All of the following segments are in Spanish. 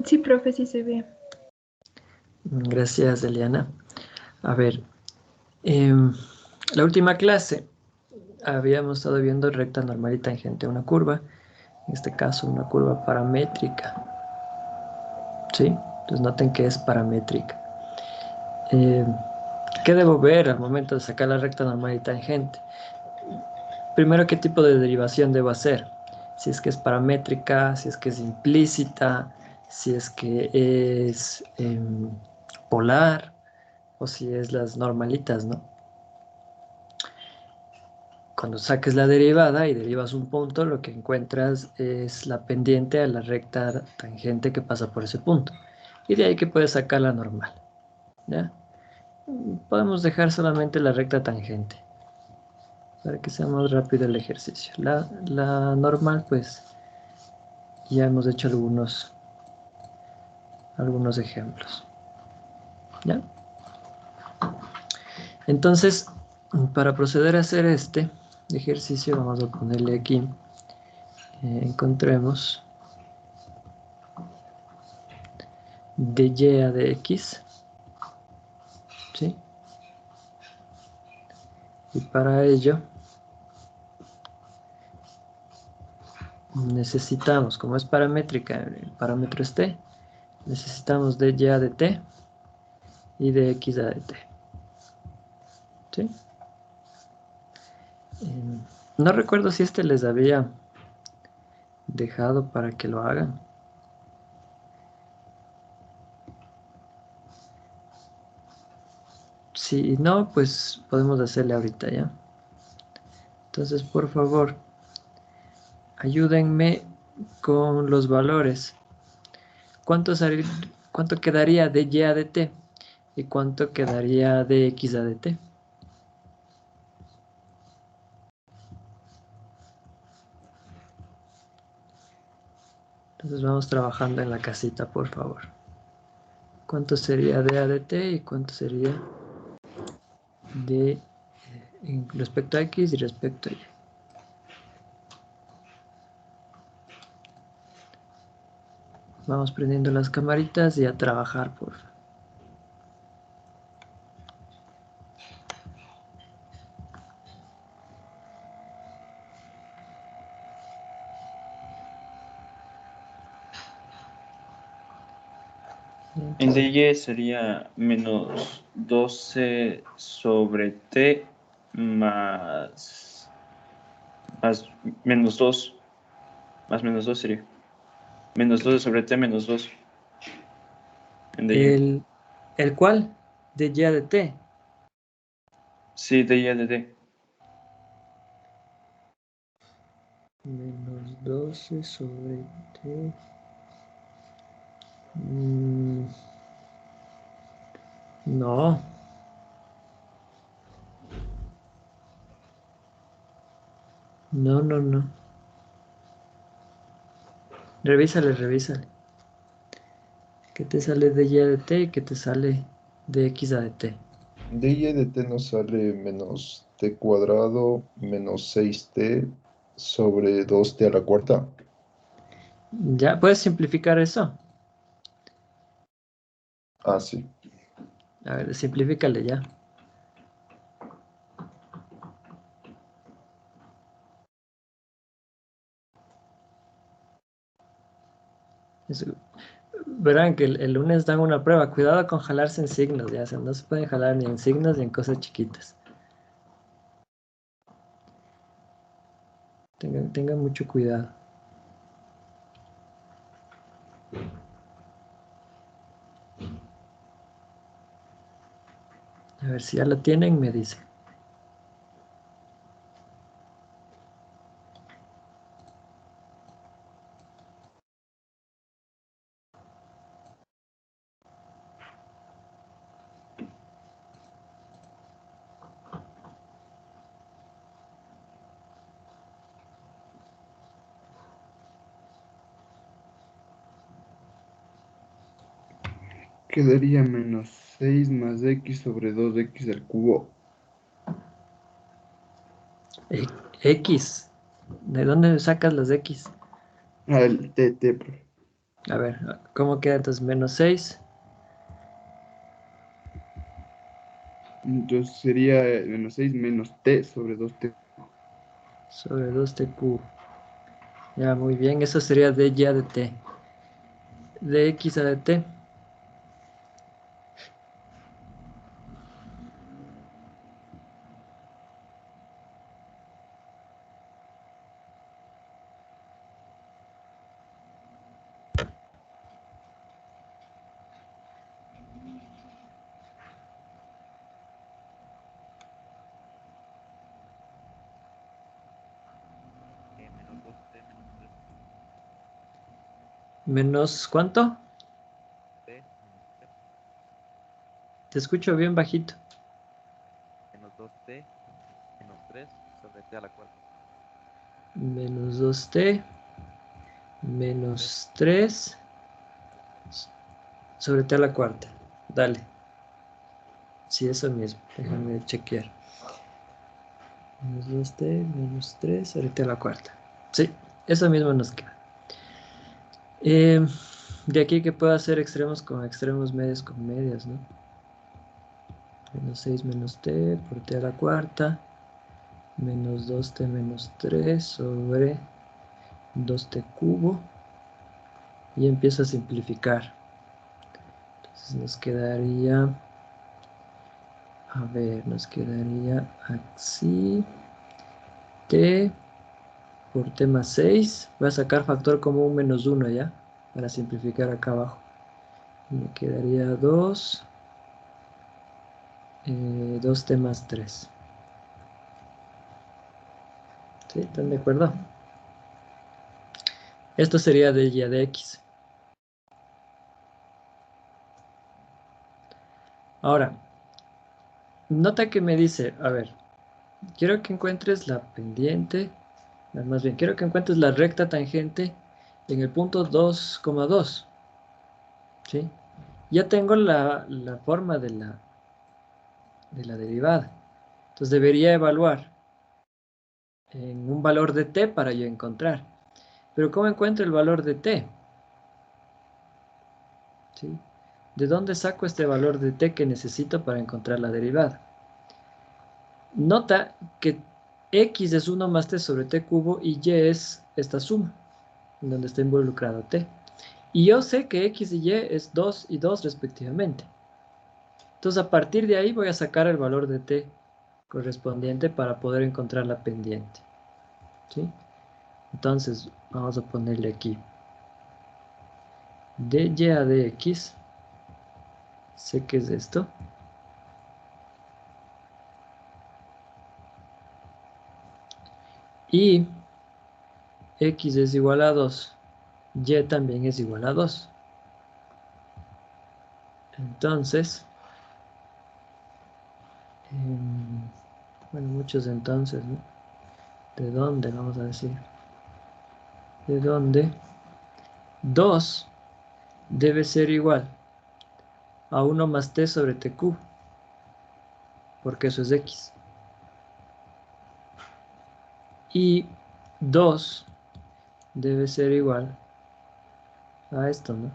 Sí, profe, sí se ve. Gracias, Eliana. A ver, la última clase habíamos estado viendo recta, normal y tangente a una curva. En este caso, una curva paramétrica. ¿Sí? Entonces noten que es paramétrica. ¿Qué debo ver al momento de sacar la recta, normal y tangente? Primero, ¿qué tipo de derivación debo hacer? Si es que es paramétrica, si es que es implícita, si es que es polar o si es las normalitas, ¿no? Cuando saques la derivada y derivas un punto, lo que encuentras es la pendiente a la recta tangente que pasa por ese punto. Y de ahí que puedes sacar la normal, ¿ya? Podemos dejar solamente la recta tangente para que sea más rápido el ejercicio. La normal, pues, ya hemos hecho algunos ejemplos, ¿ya? Entonces, para proceder a hacer este ejercicio, vamos a ponerle aquí, encontremos de y a de x, ¿sí? Y para ello necesitamos, como es paramétrica, el parámetro es t, necesitamos de y a de t y de x a de t, ¿sí? No recuerdo si este les había dejado para que lo hagan. Si no, pues podemos hacerle ahorita, ¿ya? Entonces, por favor, ayúdenme con los valores. ¿Cuánto quedaría de y a de t? ¿Y cuánto quedaría de x a de t? Entonces vamos trabajando en la casita, por favor. ¿Cuánto sería de a de t y cuánto sería de respecto a x y respecto a y? Vamos prendiendo las camaritas y a trabajar, por favor. En dy sería menos 12 sobre t más menos 2. Más menos 2 sería. Menos 12 sobre t menos 2. En dy. ¿El cuál? De y a de t. Sí, dy de t. Menos 12 sobre t. No. No, no, no. Revísale. ¿Qué te sale de y a de t y qué te sale de x a de t? De y de t nos sale menos t cuadrado menos 6t sobre 2t a la cuarta. ¿Ya puedes simplificar eso? Ah, sí. A ver, simplifícale ya. Verán que el lunes dan una prueba. Cuidado con jalarse en signos, ya. O sea, no se pueden jalar ni en signos ni en cosas chiquitas. Tengan mucho cuidado. A ver si ya lo tienen, me dicen. Quedaría menos 6 más x sobre 2x al cubo. X. ¿De dónde sacas las X? Ah, el t, profe. A ver, ¿cómo queda entonces? Menos 6 Entonces sería menos 6 menos t sobre 2t. sobre 2t cubo. Ya, muy bien. Eso sería de y a de t. De x a de t. Menos 2t menos 3. Menos, ¿cuánto? T menos 3. Te escucho bien bajito. Menos 2t menos 3 sobre t a la cuarta. Menos 2t T menos 3 a la cuarta. sobre t a la cuarta. Dale. Sí, eso mismo. Déjame chequear. Menos 2t menos 3 sobre t a la cuarta. Sí, eso mismo nos queda. De aquí que puedo hacer extremos con extremos, medios con medios, ¿no? Menos 6 menos t por t a la cuarta. Menos 2t menos 3 sobre 2t cubo. Y empiezo a simplificar. Entonces nos quedaría... A ver, nos quedaría así. T por t más 6. Voy a sacar factor común menos 1 ya. Para simplificar acá abajo. Me quedaría 2. 2t más 3. ¿Sí? ¿Están de acuerdo? Esto sería de y a de x. Ahora, nota que me dice, a ver, quiero que encuentres la pendiente, más bien, quiero que encuentres la recta tangente en el punto 2,2. ¿Sí? Ya tengo la forma de la derivada. Entonces debería evaluar en un valor de t para yo encontrar. Pero ¿cómo encuentro el valor de t? ¿Sí? ¿De dónde saco este valor de t que necesito para encontrar la derivada? Nota que x es 1 más t sobre t cubo y y es esta suma, en donde está involucrado t. Y yo sé que x y y es 2 y 2 respectivamente. Entonces a partir de ahí voy a sacar el valor de t correspondiente para poder encontrar la pendiente. ¿Sí? Entonces vamos a ponerle aquí de y a de x. Sé que es esto. Y x es igual a 2. Y también es igual a 2. Entonces, bueno, muchos entonces, ¿no? ¿De dónde? Vamos a decir. ¿De dónde? 2 debe ser igual a 1 más t sobre t cubo, porque eso es x. Y 2 debe ser igual a esto, ¿no?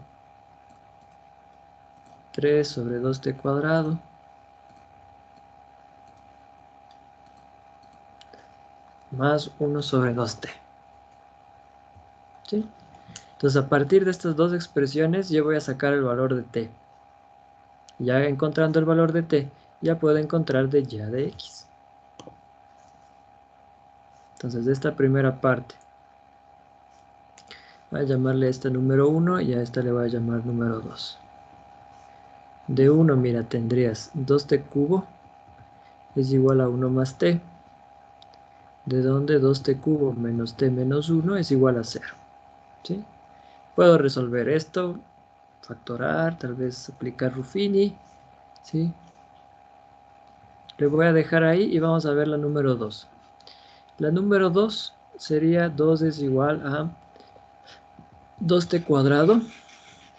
3 sobre 2t cuadrado más 1 sobre 2t. ¿Sí? Entonces, a partir de estas dos expresiones, yo voy a sacar el valor de t. Ya encontrando el valor de t, ya puedo encontrar de y a de x. Entonces, de esta primera parte, voy a llamarle a esta número 1 y a esta le voy a llamar número 2. De 1, mira, tendrías 2t cubo es igual a 1 más t, de donde 2t cubo menos t menos 1 es igual a 0. ¿Sí? Puedo resolver esto, factorar, tal vez aplicar Ruffini. ¿Sí? Le voy a dejar ahí y vamos a ver la número 2. La número 2 sería 2 es igual a 2t cuadrado,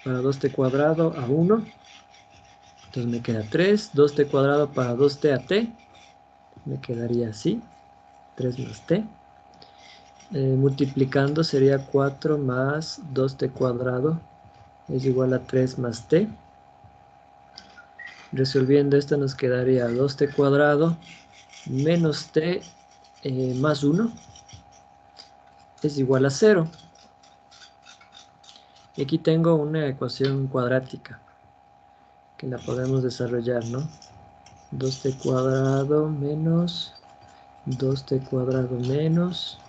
para 2t cuadrado a 1. Entonces me queda 3, 2t cuadrado para 2t a t, me quedaría así, 3 más t. Multiplicando sería 4 más 2t cuadrado es igual a 3 más t. Resolviendo esto nos quedaría 2t cuadrado menos t más 1 es igual a 0. Y aquí tengo una ecuación cuadrática que la podemos desarrollar, ¿no? 2t cuadrado menos 2t cuadrado menos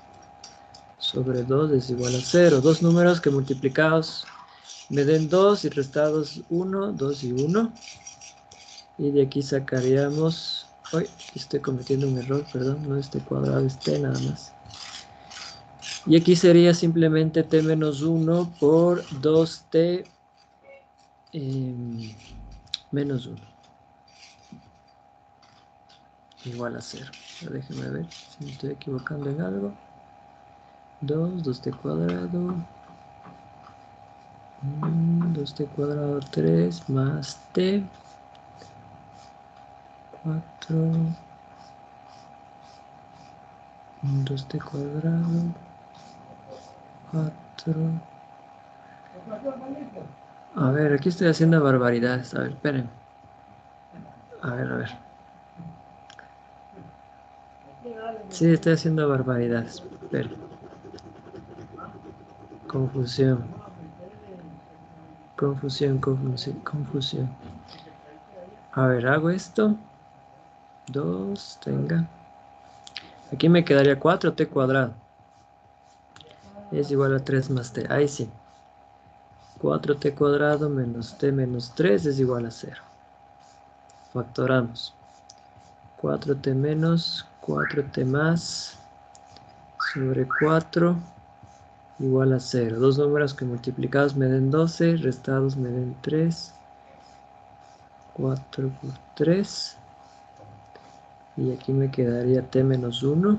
sobre 2 es igual a 0. Dos números que multiplicados me den 2 y restados 1, 2 y 1. Y de aquí sacaríamos... Uy, aquí estoy cometiendo un error, perdón, no es t cuadrado, es t nada más. Y aquí sería simplemente t menos 1 por 2t menos 1. Igual a 0. Déjenme ver si me estoy equivocando en algo. 2t cuadrado. 2t cuadrado 3 más t. 4. 2t cuadrado. 4. A ver, aquí estoy haciendo barbaridades. A ver, esperen. A ver. Sí, estoy haciendo barbaridades. Esperen. Confusión. A ver, hago esto. 2, tenga. Aquí me quedaría 4t cuadrado. Es igual a 3 más t. Ahí sí. 4t cuadrado menos t menos 3 es igual a 0. Factoramos. 4t menos 4t más sobre 4 igual a 0. Dos números que multiplicados me den 12, restados me den 3. 4 por 3. Y aquí me quedaría t menos 1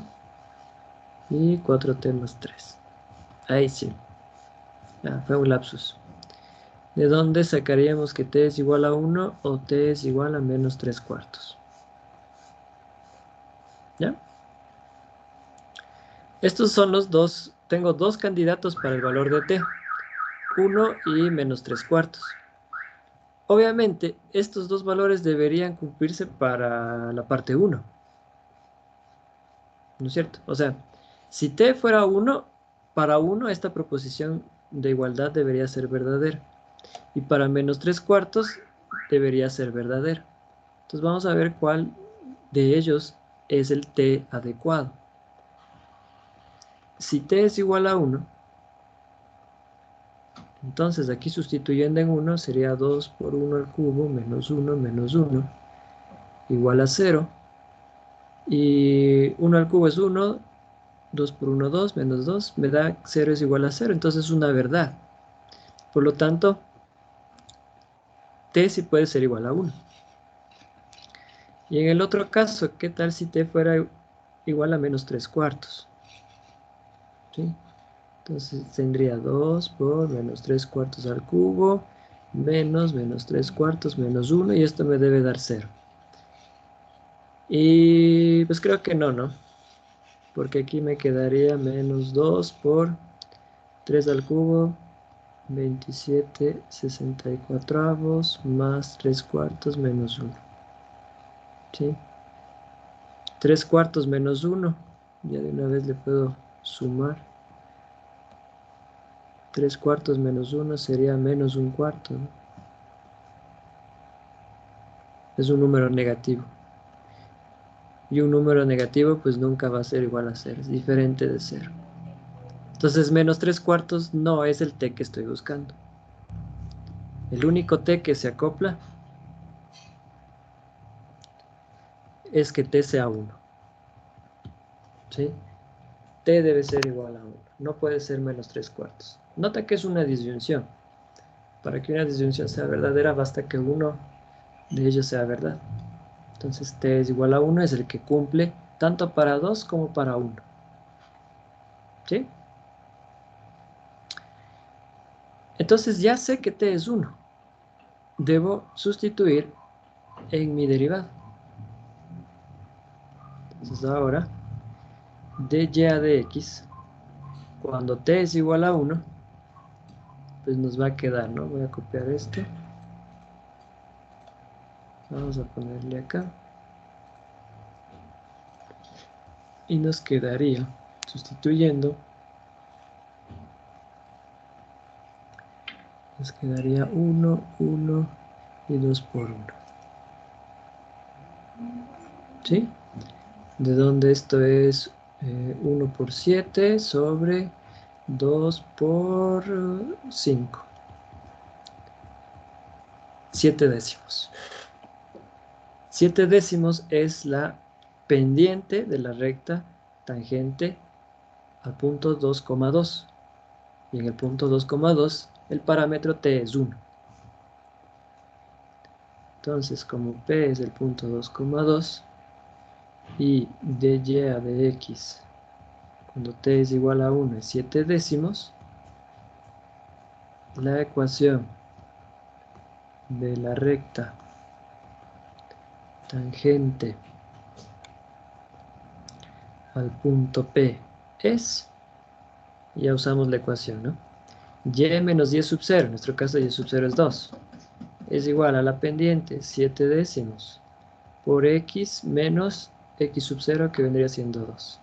y 4t más 3. Ahí sí. Ah, fue un lapsus. ¿De dónde sacaríamos que t es igual a 1 o t es igual a menos 3 cuartos? ¿Ya? Estos son los dos. Tengo dos candidatos para el valor de t. 1 y menos 3 cuartos. Obviamente, estos dos valores deberían cumplirse para la parte 1. ¿No es cierto? O sea, si t fuera 1, para 1 esta proposición de igualdad debería ser verdadera. Y para menos 3 cuartos debería ser verdadera. Entonces vamos a ver cuál de ellos es el t adecuado. Si t es igual a 1, entonces aquí sustituyendo en 1 sería 2 por 1 al cubo menos 1 igual a 0. Y 1 al cubo es 1, 2 por 1, 2, menos 2, me da 0 es igual a 0, entonces es una verdad. Por lo tanto, t sí puede ser igual a 1. Y en el otro caso, ¿qué tal si t fuera igual a menos 3 cuartos? ¿Sí? Entonces tendría 2 por menos 3 cuartos al cubo, menos 3 cuartos, menos 1, y esto me debe dar 0. Y pues creo que no, porque aquí me quedaría menos 2 por 3 al cubo, 27 64avos, más 3 cuartos menos 1. ¿Sí? 3 cuartos menos 1, ya de una vez le puedo sumar. 3 cuartos menos 1 sería menos 1 cuarto, ¿no? Es un número negativo. Y un número negativo pues nunca va a ser igual a 0, es diferente de 0. Entonces menos 3 cuartos no es el t que estoy buscando. El único t que se acopla es que t sea 1. ¿Sí? T debe ser igual a 1. No puede ser menos 3 cuartos. Nota que es una disyunción. Para que una disyunción sea verdadera basta que uno de ellos sea verdad. Entonces t es igual a 1 es el que cumple tanto para 2 como para 1. ¿Sí? Entonces ya sé que t es 1. Debo sustituir en mi derivado. Entonces ahora, dy a dx, cuando t es igual a 1, pues nos va a quedar, ¿no? Voy a copiar esto. Vamos a ponerle acá. Y nos quedaría, sustituyendo, nos quedaría 1, 1 y 2 por 1. ¿Sí? De donde esto es 1 por 7 sobre 2 por 5. 7 décimos. 7 décimos es la pendiente de la recta tangente al punto 2,2. Y en el punto 2,2 el parámetro t es 1. Entonces, como p es el punto 2,2 y dy a dx cuando t es igual a 1 es 7 décimos, la ecuación de la recta tangente al punto P es, ya usamos la ecuación, ¿no? Y menos y sub 0, en nuestro caso y sub 0 es 2, es igual a la pendiente 7 décimos por x menos x sub 0 que vendría siendo 2.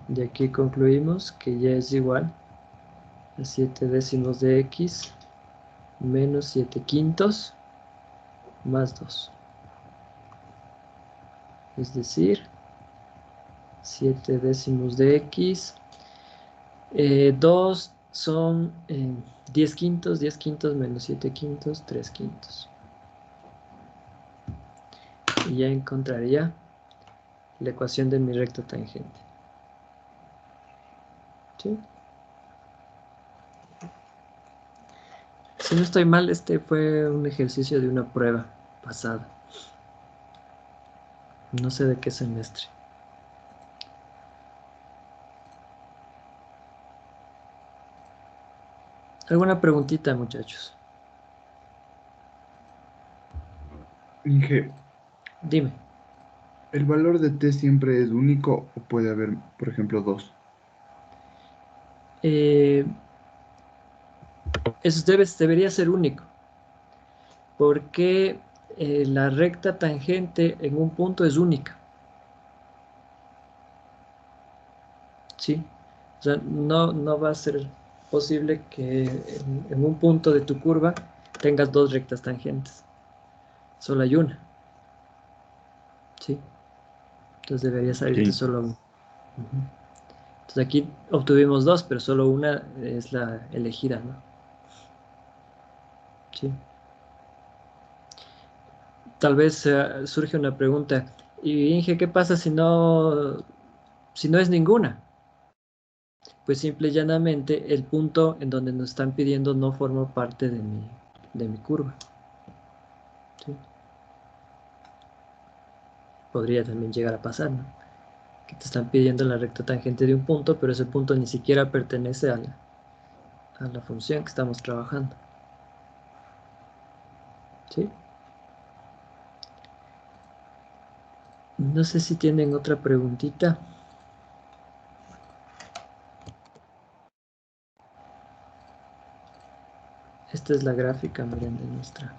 De aquí concluimos que y es igual a 7 décimos de x menos 7 quintos más 2. Es decir, 7 décimos de x. 2 son 10 quintos menos 7 quintos, 3 quintos. Y ya encontraría la ecuación de mi recta tangente. ¿Sí? Si no estoy mal, este fue un ejercicio de una prueba pasada. No sé de qué semestre. ¿Alguna preguntita, muchachos? Inge, Dime. ¿el valor de t siempre es único o puede haber, por ejemplo, dos? Eso debería ser único. Porque la recta tangente en un punto es única. ¿Sí? O sea, no va a ser posible que en un punto de tu curva tengas dos rectas tangentes. Solo hay una. ¿Sí? Entonces debería salirte Sí. solo una. Ujú. Entonces aquí obtuvimos dos, pero solo una es la elegida, ¿no? Sí. Tal vez surge una pregunta. Y Inge, ¿qué pasa si no es ninguna? Pues simple y llanamente el punto en donde nos están pidiendo no forma parte de mi curva. ¿Sí? Podría también llegar a pasar, ¿no? Que te están pidiendo la recta tangente de un punto, pero ese punto ni siquiera pertenece a la función que estamos trabajando. ¿Sí? No sé si tienen otra preguntita. Esta es la gráfica, miren, de nuestra.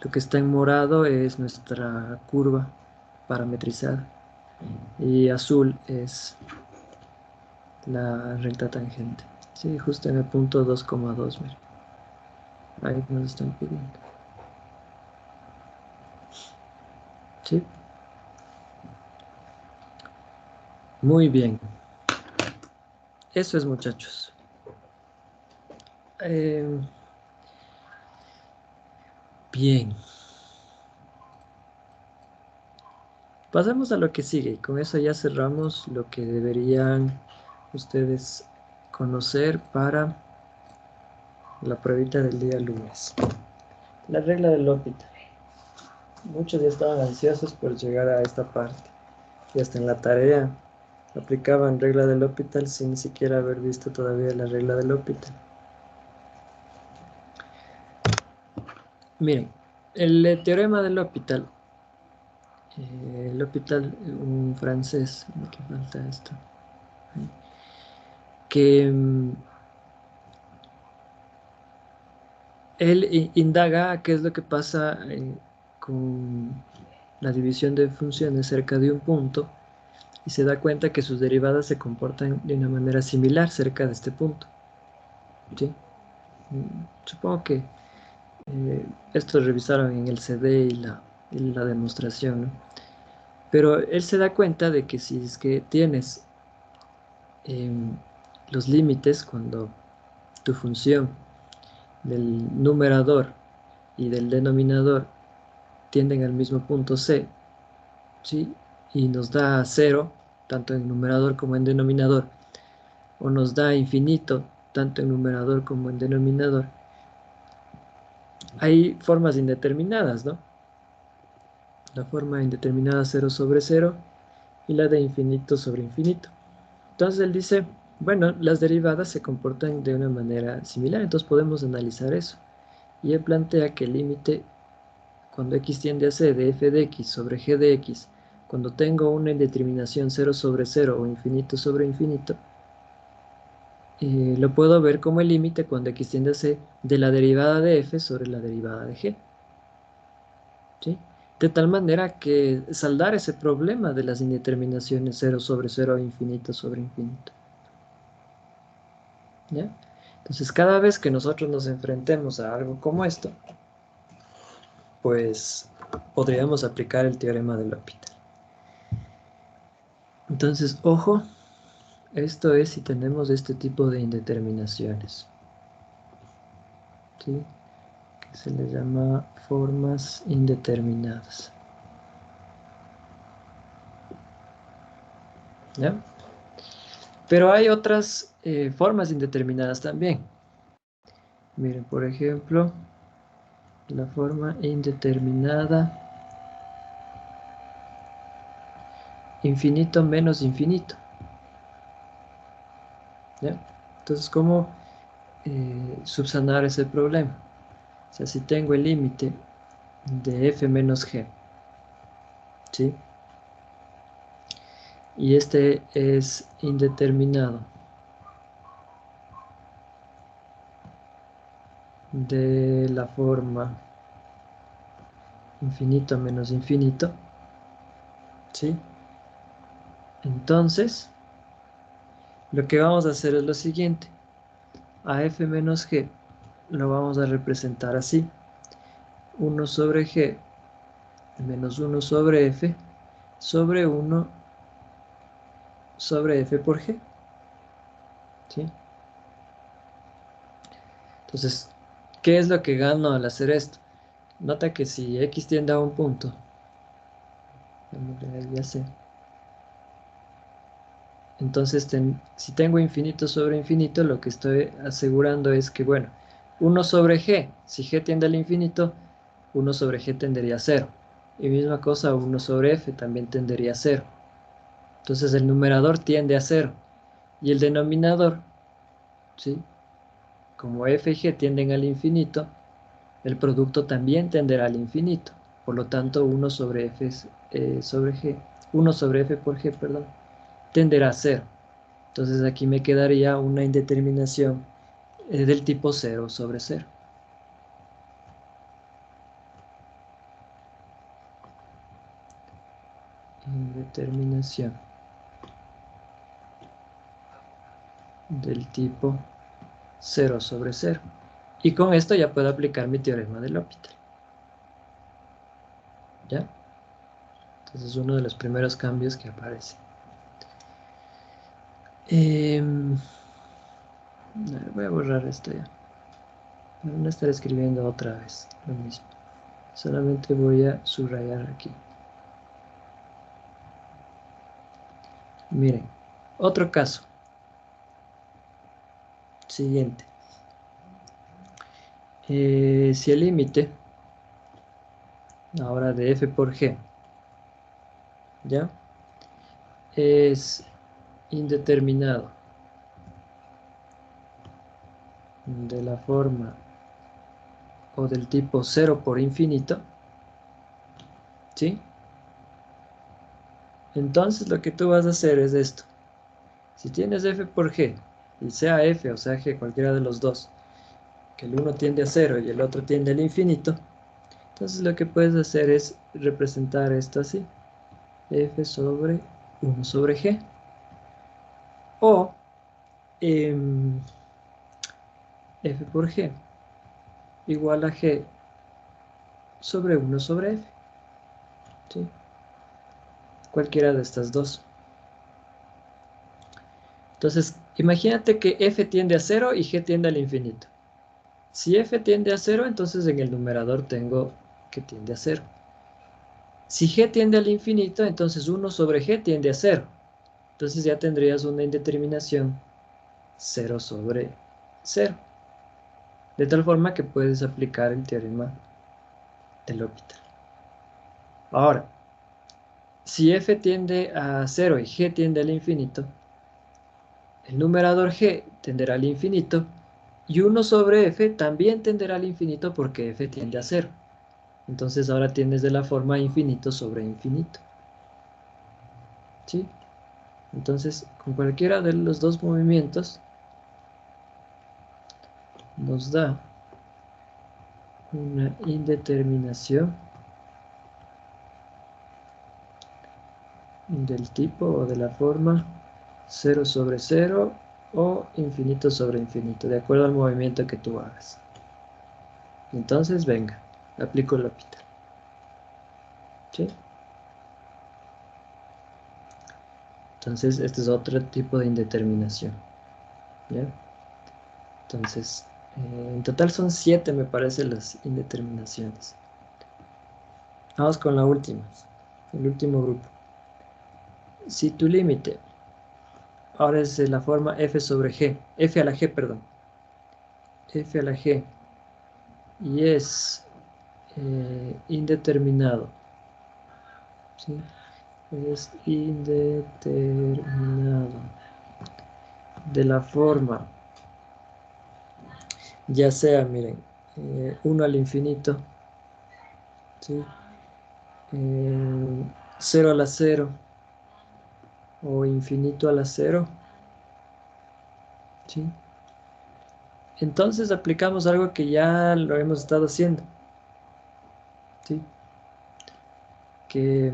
Lo que está en morado es nuestra curva parametrizada. Y azul es la recta tangente. Sí, justo en el punto 2,2, miren. Ahí nos están pidiendo. ¿Sí? Muy bien. Eso es, muchachos. Bien. Pasamos a lo que sigue y con eso ya cerramos lo que deberían ustedes conocer para la pruebita del día lunes. La regla del L'Hopital. Muchos ya estaban ansiosos por llegar a esta parte. Y hasta en la tarea aplicaban regla del L'Hopital sin ni siquiera haber visto todavía la regla del L'Hopital. Miren, el teorema del L'Hopital. L'Hopital, un francés. ¿Qué falta esto? que él indaga qué es lo que pasa con la división de funciones cerca de un punto y se da cuenta que sus derivadas se comportan de una manera similar cerca de este punto. ¿Sí? Supongo que esto revisaron en el CD y la demostración, ¿no? Pero él se da cuenta de que si es que tienes los límites cuando tu función del numerador y del denominador tienden al mismo punto C, ¿sí? Y nos da 0, tanto en numerador como en denominador, o nos da infinito, tanto en numerador como en denominador, hay formas indeterminadas, ¿no? La forma indeterminada 0 sobre 0 y la de infinito sobre infinito. Entonces él dice, bueno, las derivadas se comportan de una manera similar, entonces podemos analizar eso. Y él plantea que el límite, cuando x tiende a c de f de x sobre g de x, cuando tengo una indeterminación 0 sobre 0 o infinito sobre infinito, lo puedo ver como el límite cuando x tiende a c de la derivada de f sobre la derivada de g. ¿Sí? De tal manera que saldar ese problema de las indeterminaciones 0 sobre 0 e infinito sobre infinito. ¿Ya? Entonces, cada vez que nosotros nos enfrentemos a algo como esto, pues podríamos aplicar el teorema de L'Hopital. Entonces, ojo, esto es si tenemos este tipo de indeterminaciones, ¿sí? Que se les llama formas indeterminadas. ¿Ya? Pero hay otras formas indeterminadas también. Miren, por ejemplo, la forma indeterminada infinito menos infinito. ¿Ya? Entonces, ¿cómo subsanar ese problema? O sea, si tengo el límite de f menos g, ¿sí? Y este es indeterminado de la forma infinito menos infinito, ¿sí? Entonces, lo que vamos a hacer es lo siguiente. A f menos g lo vamos a representar así. 1 sobre g menos 1 sobre f sobre 1 sobre f por g, ¿sí? Entonces, ¿qué es lo que gano al hacer esto? Nota que si x tiende a un punto, ya sé. Entonces, si tengo infinito sobre infinito, lo que estoy asegurando es que, bueno, 1 sobre g, si g tiende al infinito, 1 sobre g tendería a 0. Y misma cosa, 1 sobre f también tendería a 0. Entonces, el numerador tiende a 0. Y el denominador, ¿sí? Como f y g tienden al infinito, el producto también tenderá al infinito. Por lo tanto, 1 sobre f sobre g, 1 sobre f por g, perdón, tenderá a 0. Entonces aquí me quedaría una indeterminación del tipo 0 sobre 0. Indeterminación del tipo 0 sobre 0. Y con esto ya puedo aplicar mi teorema de L'Hopital. ¿Ya? Entonces es uno de los primeros cambios que aparece. Voy a borrar esto ya. Para no estar escribiendo otra vez lo mismo. Solamente voy a subrayar aquí. Miren, otro caso. Siguiente. Si el límite ahora de f por g, ¿ya? Es indeterminado de la forma o del tipo 0 por infinito, ¿sí? Entonces lo que tú vas a hacer es esto. Si tienes f por g y sea f o sea g, cualquiera de los dos, que el uno tiende a 0 y el otro tiende al infinito, entonces lo que puedes hacer es representar esto así, f sobre 1 sobre g, o f por g igual a g sobre 1 sobre f, ¿sí? Cualquiera de estas dos. Entonces, imagínate que f tiende a 0 y g tiende al infinito. Si f tiende a 0, entonces en el numerador tengo que tiende a 0. Si g tiende al infinito, entonces 1 sobre g tiende a 0. Entonces ya tendrías una indeterminación 0 sobre 0. De tal forma que puedes aplicar el teorema de L'Hopital. Ahora, si f tiende a 0 y g tiende al infinito, el numerador g tenderá al infinito y 1 sobre f también tenderá al infinito porque f tiende a 0. Entonces ahora tienes de la forma infinito sobre infinito. ¿Sí? Entonces, con cualquiera de los dos movimientos nos da una indeterminación del tipo o de la forma 0 sobre 0 o infinito sobre infinito, de acuerdo al movimiento que tú hagas. Entonces, venga, aplico el L'Hopital. ¿Sí? Entonces, este es otro tipo de indeterminación. ¿Ya? Entonces, en total son 7, me parece, las indeterminaciones. Vamos con la última, el último grupo. Si tu límite ahora es de la forma f sobre g, f a la g, perdón, f a la g, y es indeterminado, ¿sí? Es indeterminado de la forma, ya sea, miren, 1 al infinito, ¿sí? 0 a la 0 o infinito a la 0, ¿sí? Entonces aplicamos algo que ya lo hemos estado haciendo, ¿sí? Que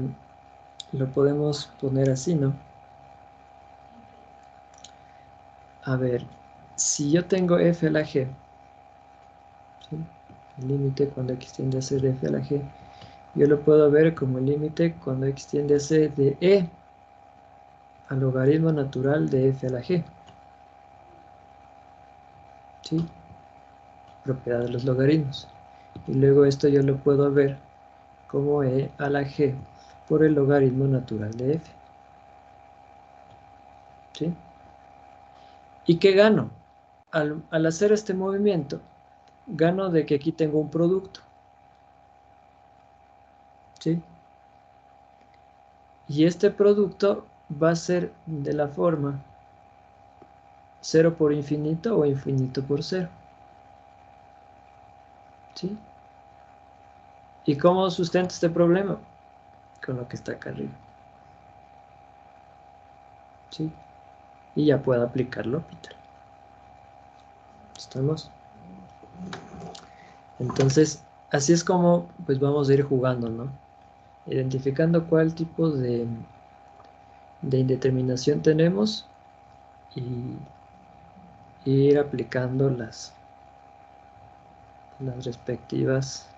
lo podemos poner así, ¿no? A ver, si yo tengo f a la g, ¿sí? El límite cuando x tiende a ser f a la g, yo lo puedo ver como el límite cuando x tiende a ser de e al logaritmo natural de f a la g, ¿sí? Propiedad de los logaritmos. Y luego esto yo lo puedo ver como e a la g por el logaritmo natural de f, ¿sí? ¿Y qué gano? Al hacer este movimiento, gano de que aquí tengo un producto, ¿sí? Y este producto va a ser de la forma 0 por infinito o infinito por 0, ¿sí? ¿Y cómo sustento este problema? Con lo que está acá arriba, ¿sí? Y ya puedo aplicar L'Hopital. ¿Estamos? Entonces, así es como pues vamos a ir jugando, ¿no? Identificando cuál tipo de indeterminación tenemos y ir aplicando las respectivas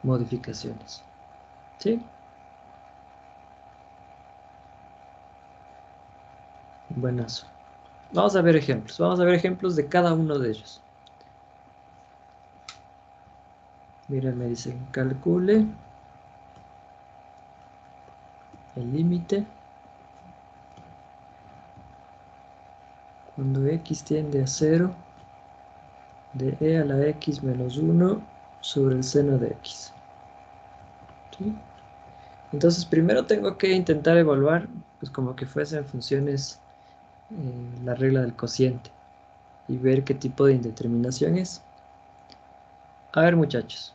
modificaciones, ¿sí? Buenas. Vamos a ver ejemplos de cada uno de ellos. Mira, me dicen, calcule el límite cuando x tiende a 0 de e a la x menos 1 sobre el seno de x. ¿Sí? Entonces, primero tengo que intentar evaluar, pues como que fuesen funciones, la regla del cociente y ver qué tipo de indeterminación es. A ver, muchachos,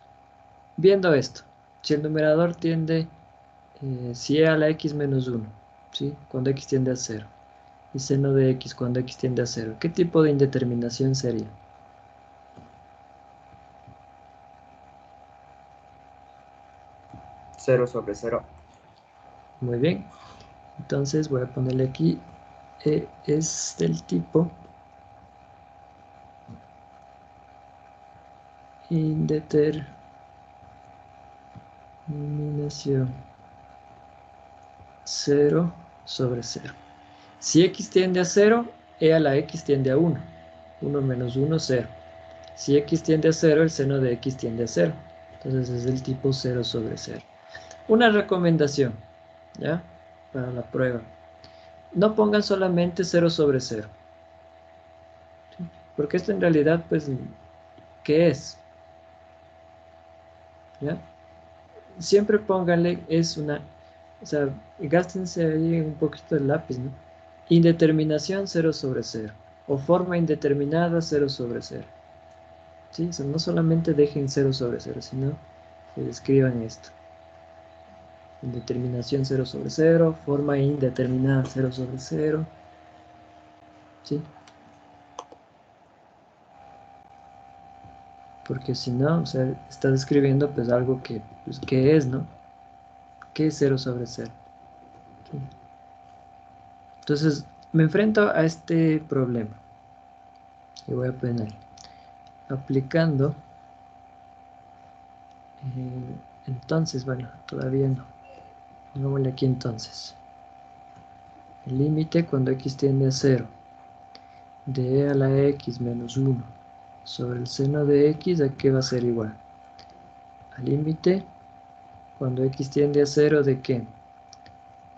viendo esto, si el numerador tiende, si e a la x menos 1, ¿sí? Cuando x tiende a 0. y seno de x cuando x tiende a 0. ¿Qué tipo de indeterminación sería? Cero sobre cero. Muy bien. Entonces voy a ponerle aquí, es del tipo indeterminación 0 sobre 0. Si x tiende a 0, e a la x tiende a 1. 1 menos 1, 0. Si x tiende a 0, el seno de x tiende a 0. Entonces es del tipo 0 sobre 0. Una recomendación, ¿ya? Para la prueba. No pongan solamente 0 sobre 0. ¿Sí? Porque esto en realidad, pues, ¿qué es? ¿Ya? Siempre pónganle, es una, o sea, gástense ahí un poquito el lápiz, ¿no? Indeterminación 0 sobre 0. O forma indeterminada 0 sobre 0. ¿Sí? O sea, no solamente dejen 0 sobre 0, sino que escriban esto. Indeterminación 0 sobre 0, forma indeterminada 0 sobre 0. ¿Sí? Porque si no, o sea, estás escribiendo pues algo que, pues, ¿qué es, no? ¿Qué es 0 sobre 0? ¿Sí? Entonces, me enfrento a este problema. Y voy a poner aplicando. Entonces, bueno, todavía no. Pongámosle aquí entonces. El límite cuando x tiende a 0 de e a la x menos 1 sobre el seno de x, ¿a qué va a ser igual? Al límite cuando x tiende a 0 de qué?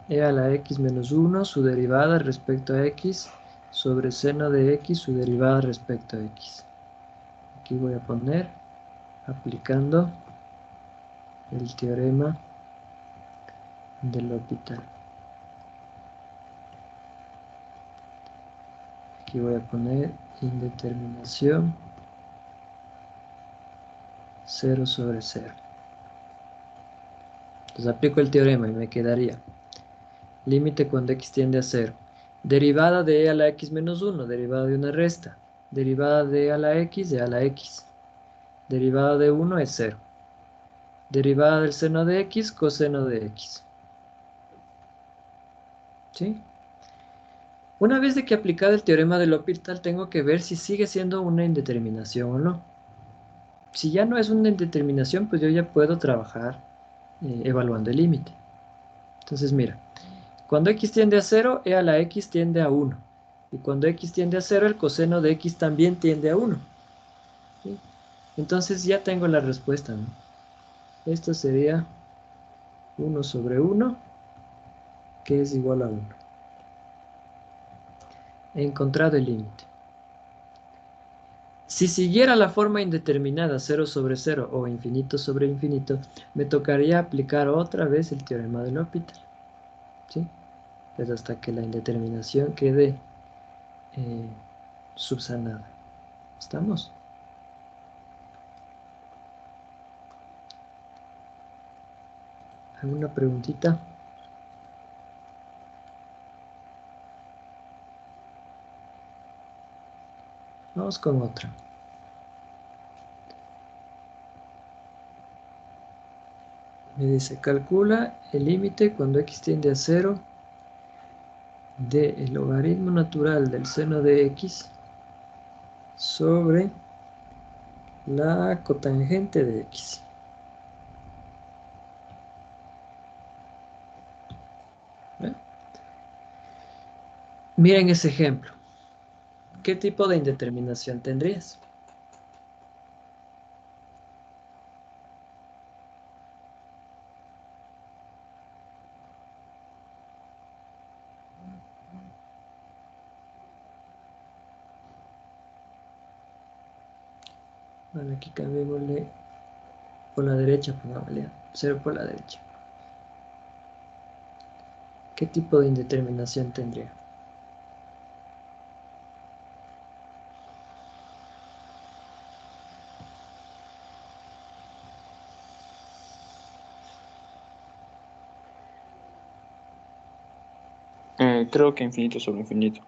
E a la x menos 1, su derivada respecto a x, sobre seno de x, su derivada respecto a x. Aquí voy a poner, aplicando el teorema del L'Hopital. Aquí voy a poner indeterminación 0 sobre 0. Entonces aplico el teorema y me quedaría límite cuando x tiende a 0. Derivada de e a la x menos 1, derivada de una resta. Derivada de e a la x, de a la x. Derivada de 1 es 0. Derivada del seno de x, coseno de x. ¿Sí? Una vez de que aplicado el teorema de L'Hopital, tengo que ver si sigue siendo una indeterminación o no. Si ya no es una indeterminación, pues yo ya puedo trabajar evaluando el límite. Entonces, mira, cuando x tiende a 0, e a la x tiende a 1. Y cuando x tiende a 0, el coseno de x también tiende a 1. ¿Sí? Entonces ya tengo la respuesta, ¿no? Esto sería 1 sobre 1, que es igual a 1. He encontrado el límite. Si siguiera la forma indeterminada 0 sobre 0 o infinito sobre infinito, me tocaría aplicar otra vez el teorema de L'Hopital. ¿Sí? Pues hasta que la indeterminación quede subsanada. ¿Estamos? ¿Alguna preguntita? Vamos con otra. Me dice, calcula el límite cuando x tiende a 0 del logaritmo natural del seno de x sobre la cotangente de x. ¿Ven? Miren ese ejemplo. ¿Qué tipo de indeterminación tendrías? Bueno, aquí cambiémosle por la derecha, pongámosle 0 por la derecha. ¿Qué tipo de indeterminación tendría? Creo que infinito sobre infinito.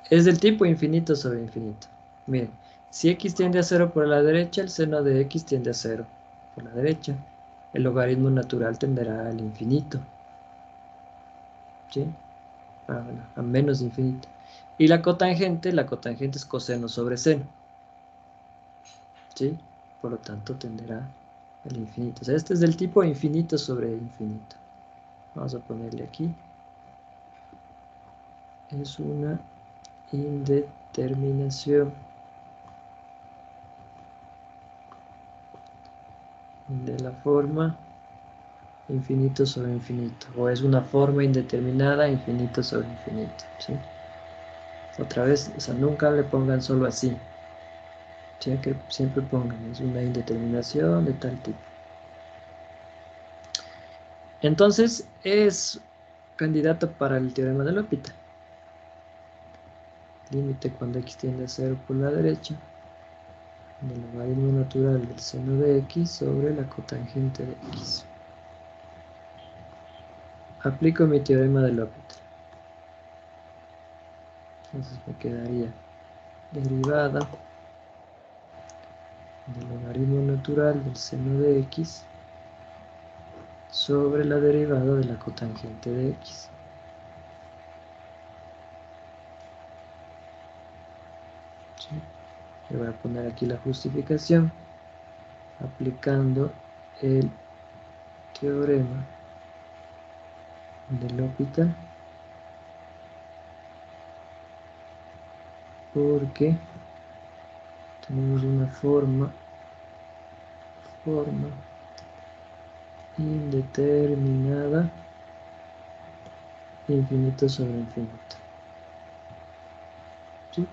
Es del tipo infinito sobre infinito. Miren, si x tiende a 0 por la derecha, el seno de x tiende a 0 por la derecha. El logaritmo natural tenderá al infinito. ¿Sí? Bueno, a menos infinito. Y la cotangente es coseno sobre seno. ¿Sí? Por lo tanto, tenderá al infinito. O sea, este es del tipo infinito sobre infinito. Vamos a ponerle aquí. Es una indeterminación de la forma infinito sobre infinito, o es una forma indeterminada infinito sobre infinito, ¿sí? Otra vez, o sea, nunca le pongan solo así, ¿sí? Que siempre pongan, es una indeterminación de tal tipo. Entonces, es candidato para el teorema de L'Hopital. Límite cuando x tiende a 0 por la derecha, del logaritmo natural del seno de x sobre la cotangente de x. Aplico mi teorema de L'Hopital. Entonces me quedaría derivada del logaritmo natural del seno de x sobre la derivada de la cotangente de x. ¿Sí? Le voy a poner aquí la justificación aplicando el teorema de L'Hopital, porque tenemos una forma indeterminada infinito sobre infinito. ¿Sí?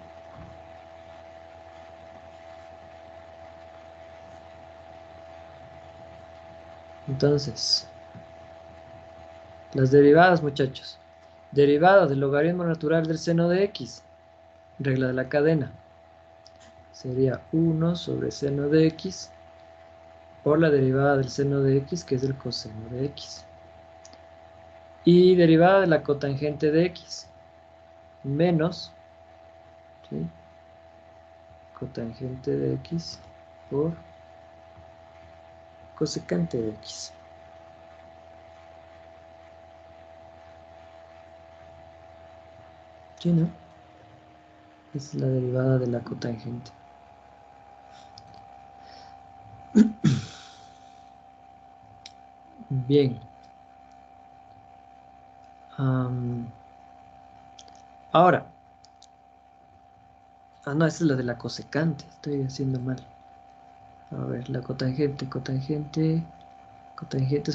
Entonces, las derivadas, muchachos. Derivada del logaritmo natural del seno de x, regla de la cadena, sería 1 sobre seno de x por la derivada del seno de x, que es el coseno de x. Y derivada de la cotangente de x, menos, ¿sí?, cotangente de x por cosecante de x. ¿Sí, no? Es la derivada de la cotangente. Bien. Ahora. No, esa es la de la cosecante. Estoy haciendo mal. A ver, la cotangente es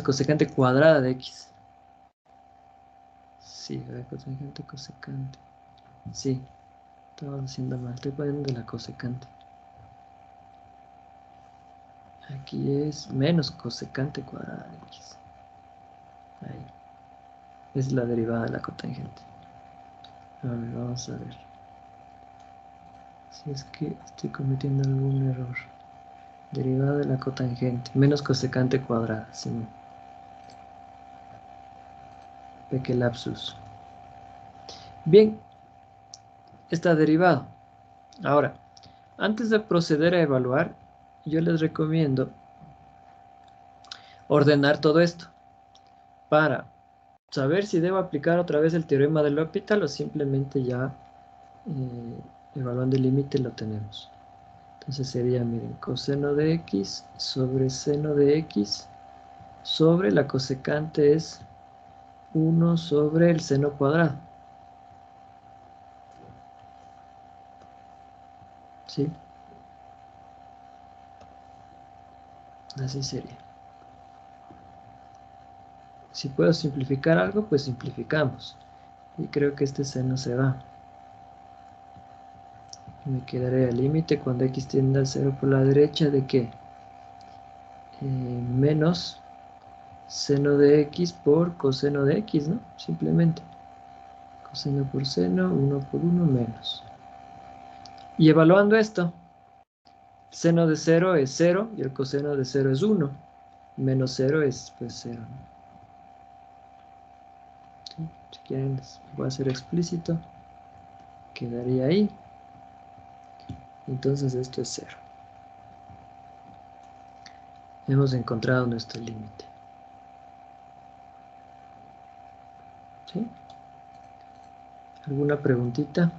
cosecante cuadrada de x. Sí, a ver, cotangente, cosecante. Sí, estaba haciendo mal. Estoy poniendo de la cosecante. Aquí es menos cosecante cuadrada de x. Ahí. Es la derivada de la cotangente. A ver, vamos a ver. Si es que estoy cometiendo algún error. Derivada de la cotangente. Menos cosecante cuadrada. Sí. Pequeño lapsus. Bien. Está derivado. Ahora, antes de proceder a evaluar, yo les recomiendo ordenar todo esto para saber si debo aplicar otra vez el teorema de L'Hopital o simplemente ya evaluando el límite lo tenemos. Entonces sería, miren, coseno de x sobre seno de x sobre la cosecante es 1 sobre el seno cuadrado. ¿Sí? Así sería. Si puedo simplificar algo, pues simplificamos. Y creo que este seno se va. Me quedaré al límite cuando x tiende al 0 por la derecha de ¿qué? Menos seno de x por coseno de x, ¿no? Simplemente. Coseno por seno, 1 por 1 menos. Y evaluando esto, seno de 0 es 0 y el coseno de 0 es 1. Menos 0 es pues 0, ¿no? ¿Sí? quieren, les voy a hacer explícito. Quedaría ahí. Entonces esto es 0. Hemos encontrado nuestro límite. ¿Sí? ¿Alguna preguntita?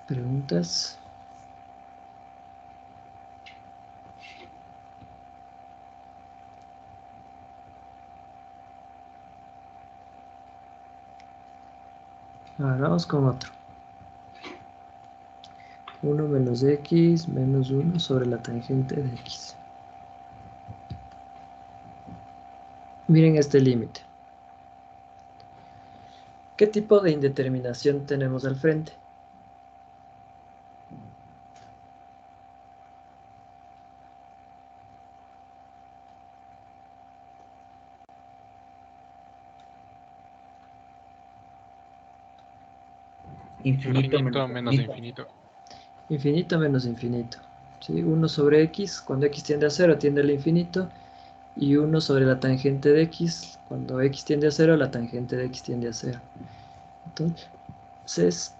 ¿Preguntas? Ahora vamos con otro. 1 menos x menos 1 sobre la tangente de x. Miren este límite. ¿Qué tipo de indeterminación tenemos al frente? Infinito Infinito menos infinito. infinito. Infinito menos infinito. ¿Sí? 1 sobre x, cuando x tiende a 0, tiende al infinito. Y 1 sobre la tangente de x, cuando x tiende a 0, la tangente de x tiende a 0. Entonces,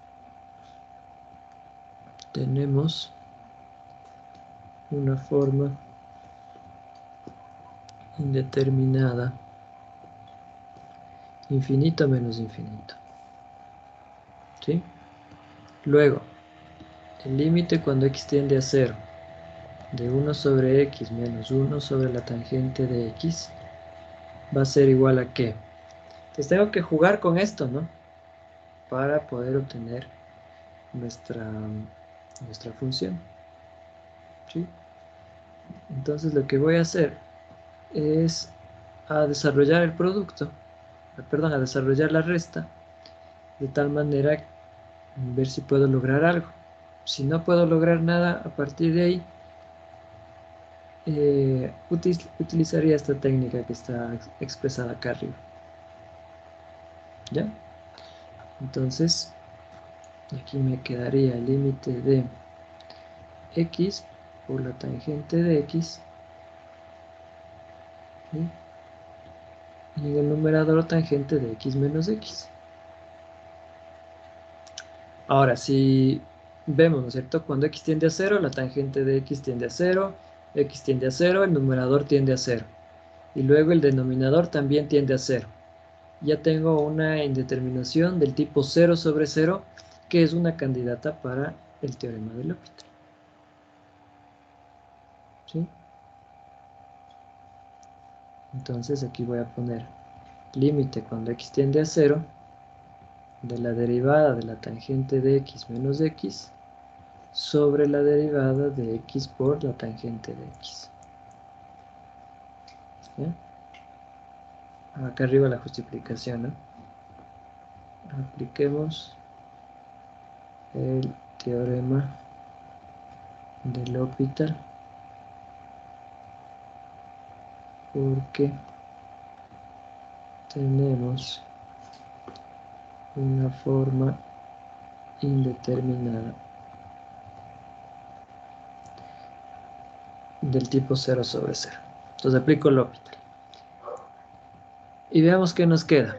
tenemos una forma indeterminada, infinito menos infinito. ¿Sí? Luego, el límite cuando x tiende a 0 de 1 sobre x menos 1 sobre la tangente de x va a ser igual a ¿qué? Entonces tengo que jugar con esto, ¿no? Para poder obtener nuestra función. ¿Sí? Entonces lo que voy a hacer es a desarrollar el producto, perdón, a desarrollar la resta, de tal manera ver si puedo lograr algo. Si no puedo lograr nada a partir de ahí, utilizaría esta técnica que está expresada acá arriba. ¿Ya? Entonces, aquí me quedaría el límite de x por la tangente de x, ¿sí? Y en el numerador tangente de x menos x. Ahora, si vemos, ¿no es cierto? Cuando x tiende a 0, la tangente de x tiende a 0, x tiende a 0, el numerador tiende a 0. Y luego el denominador también tiende a 0. Ya tengo una indeterminación del tipo 0 sobre 0, que es una candidata para el teorema de L'Hopital. ¿Sí? Entonces aquí voy a poner límite cuando x tiende a 0 de la derivada de la tangente de x menos x sobre la derivada de x por la tangente de x. ¿Ya? Acá arriba la justificación, ¿no? Apliquemos el teorema de L'Hopital porque tenemos una forma indeterminada del tipo 0 sobre 0. Entonces aplico L'Hopital. Y veamos qué nos queda.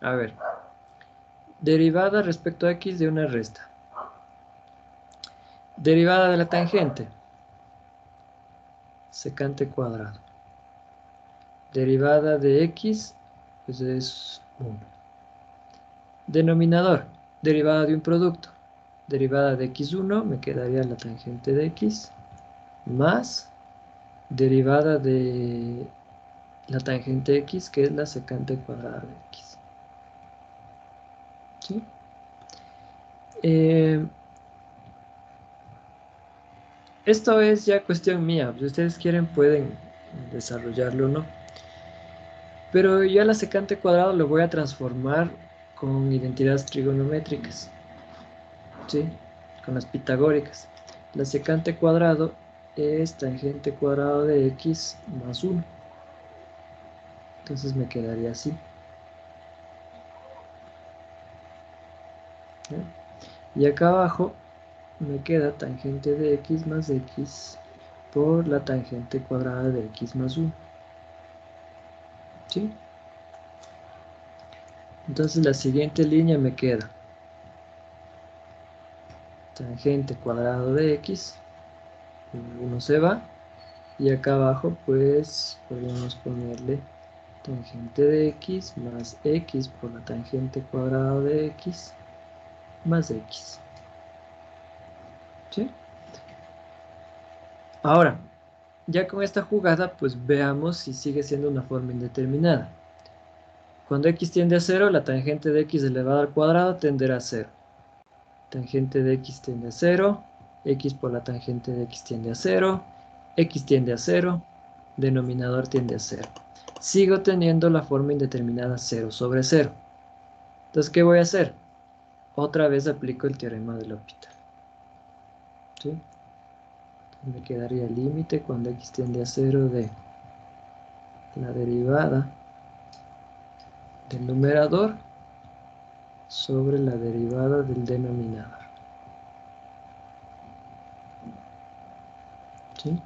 A ver, derivada respecto a x de una resta. Derivada de la tangente, secante cuadrado. Derivada de x, pues es 1. Denominador, derivada de un producto. Derivada de x1, me quedaría la tangente de x, más derivada de la tangente de x, que es la secante cuadrada de x. ¿Sí? Esto es ya cuestión mía. Si ustedes quieren pueden desarrollarlo o no. Pero ya la secante cuadrado lo voy a transformar con identidades trigonométricas. ¿Sí? Con las pitagóricas. La secante cuadrado es tangente cuadrado de x más 1. Entonces me quedaría así. ¿Ya? Y acá abajo me queda tangente de x más x por la tangente cuadrada de x más 1. ¿Sí? Entonces la siguiente línea me queda tangente cuadrado de x, 1 se va, y acá abajo pues podríamos ponerle tangente de x más x por la tangente cuadrada de x más x. ¿Sí? Ahora, ya con esta jugada, pues veamos si sigue siendo una forma indeterminada. Cuando x tiende a 0, la tangente de x elevado al cuadrado tenderá a 0. Tangente de x tiende a 0, x por la tangente de x tiende a 0, x tiende a 0, denominador tiende a 0. Sigo teniendo la forma indeterminada 0 sobre 0. Entonces, ¿qué voy a hacer? Otra vez aplico el teorema de L'Hopital. ¿Sí? Me quedaría el límite cuando x tiende a 0 de la derivada del numerador sobre la derivada del denominador. ¿Sí?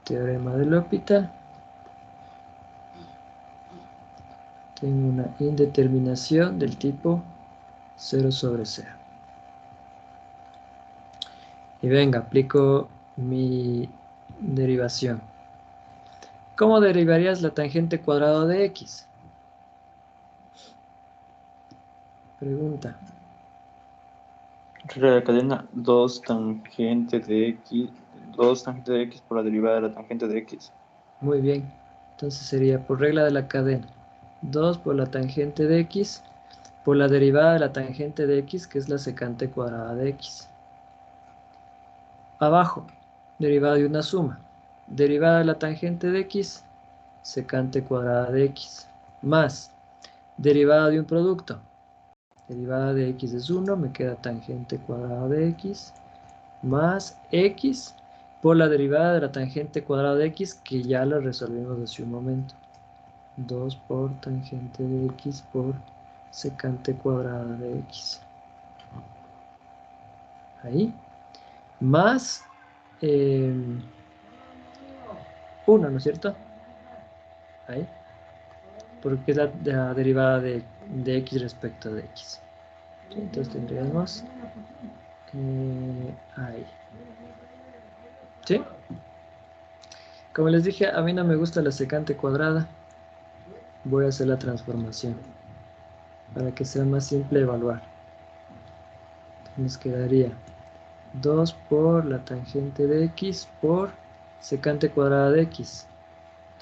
Teorema de L'Hopital. Tengo una indeterminación del tipo 0 sobre 0. Y venga, aplico mi derivación. ¿Cómo derivarías la tangente cuadrada de x? Pregunta. Regla de la cadena, 2 tangente de x, 2 tangente de x por la derivada de la tangente de x. Muy bien. Entonces sería por regla de la cadena. 2 por la tangente de x por la derivada de la tangente de x, que es la secante cuadrada de x. Abajo, derivada de una suma. Derivada de la tangente de x, secante cuadrada de x. Más derivada de un producto. Derivada de x es 1, me queda tangente cuadrada de x, más x por la derivada de la tangente cuadrada de x, que ya la resolvimos hace un momento. 2 por tangente de x por secante cuadrada de x. Ahí. Más 1, ¿no es cierto? Ahí. Porque es la derivada de x respecto de x. ¿Sí? Entonces tendríamos ahí. ¿Sí? Como les dije, a mí no me gusta la secante cuadrada. Voy a hacer la transformación para que sea más simple evaluar. Nos quedaría 2 por la tangente de x por secante cuadrada de x.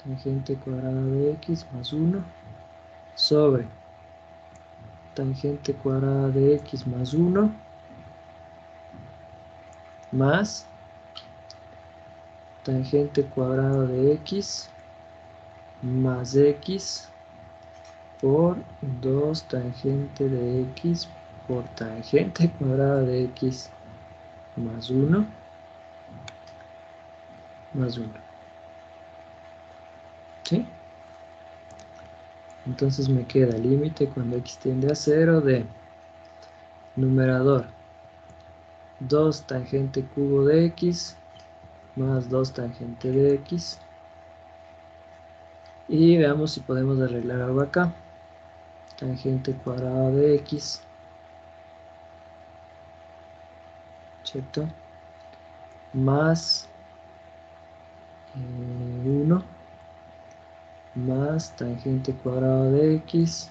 Tangente cuadrada de x más 1 sobre tangente cuadrada de x más 1 más tangente cuadrada de x más x por 2 tangente de x por tangente cuadrada de x más 1 más 1. ¿Sí? Entonces me queda el límite cuando x tiende a 0 de numerador 2 tangente cubo de x más 2 tangente de x. Y veamos si podemos arreglar algo acá. Tangente cuadrada de x, ¿cierto? Más 1 más tangente cuadrada de x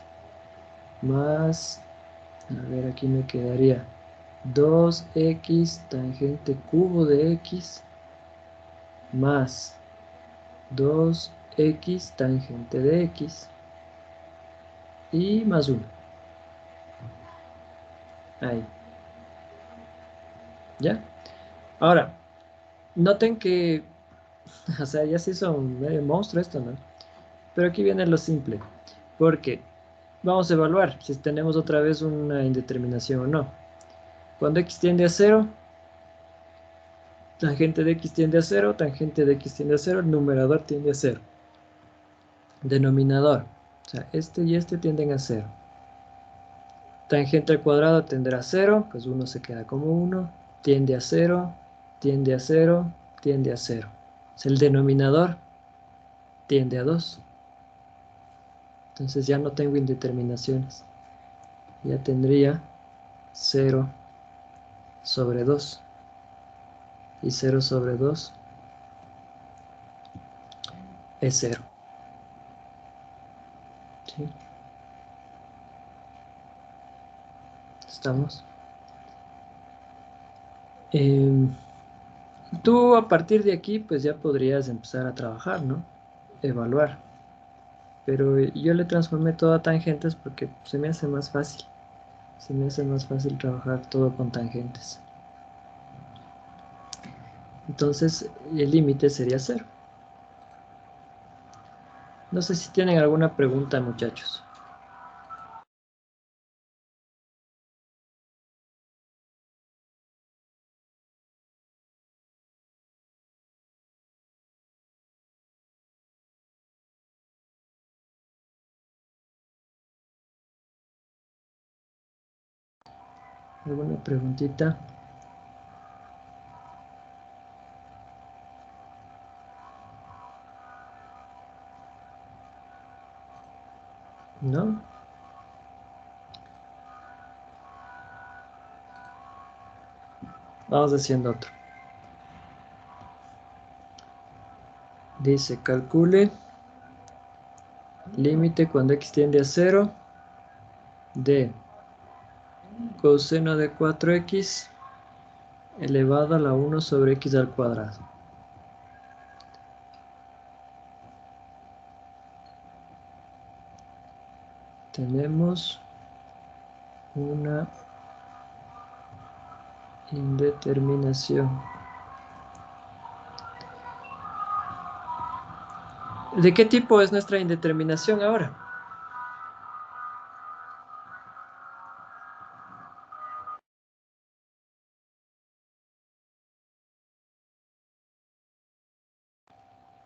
más, a ver, aquí me quedaría 2x tangente cubo de x más 2x tangente de x y más 1. Ahí. ¿Ya? Ahora, noten que, o sea, ya se hizo un medio monstruo esto, ¿no? Pero aquí viene lo simple, porque vamos a evaluar si tenemos otra vez una indeterminación o no. Cuando x tiende a 0, tangente de x tiende a 0, tangente de x tiende a 0, el numerador tiende a 0. Denominador, o sea, este y este tienden a 0. Tangente al cuadrado tendrá a 0, pues 1 se queda como 1, tiende a 0, tiende a 0, tiende a 0. El denominador tiende a 2. Entonces ya no tengo indeterminaciones. Ya tendría 0 sobre 2. Y 0 sobre 2 es 0. ¿Sí? ¿Estamos? Tú a partir de aquí pues ya podrías empezar a trabajar, ¿no? Evaluar. Pero yo le transformé todo a tangentes porque se me hace más fácil. Se me hace más fácil trabajar todo con tangentes. Entonces el límite sería 0. No sé si tienen alguna pregunta, muchachos. ¿Alguna preguntita? ¿No? Vamos haciendo otro. Dice, calcule límite cuando x tiende a 0 de coseno de 4x elevado a la 1 sobre x al cuadrado. Tenemos una indeterminación. ¿De qué tipo es nuestra indeterminación ahora?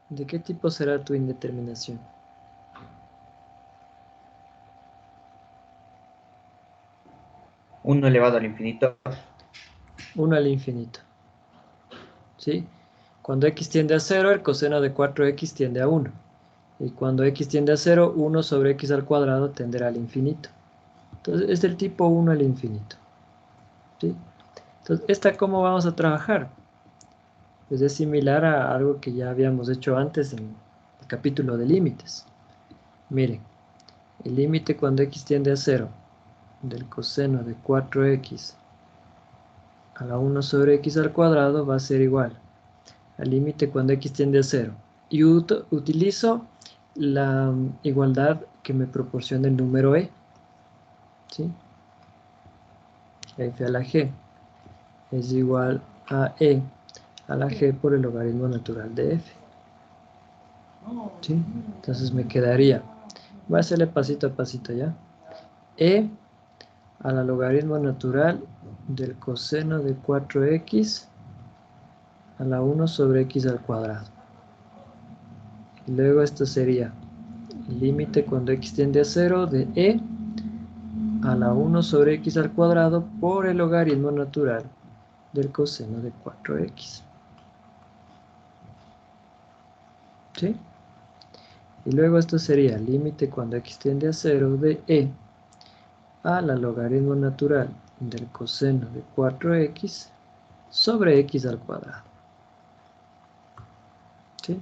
¿De qué tipo será tu indeterminación? Uno elevado al infinito. 1 al infinito. ¿Sí? Cuando x tiende a 0, el coseno de 4x tiende a 1. Y cuando x tiende a 0, 1 sobre x al cuadrado tenderá al infinito. Entonces, es del tipo 1 al infinito. ¿Sí? Entonces, ¿esta cómo vamos a trabajar? Pues es similar a algo que ya habíamos hecho antes en el capítulo de límites. Miren, el límite cuando x tiende a 0 del coseno de 4x a la 1 sobre x al cuadrado va a ser igual al límite cuando x tiende a 0. Y utilizo la igualdad que me proporciona el número e. ¿Sí? F a la g es igual a e a la g por el logaritmo natural de f. ¿Sí? Entonces me quedaría, voy a hacerle pasito a pasito ya, e a la logaritmo natural del coseno de 4x a la 1 sobre x al cuadrado. Y luego esto sería el límite cuando x tiende a 0 de e a la 1 sobre x al cuadrado por el logaritmo natural del coseno de 4x. ¿Sí? Y luego esto sería el límite cuando x tiende a 0 de e a la logaritmo natural del coseno de 4x sobre x al cuadrado. ¿Sí?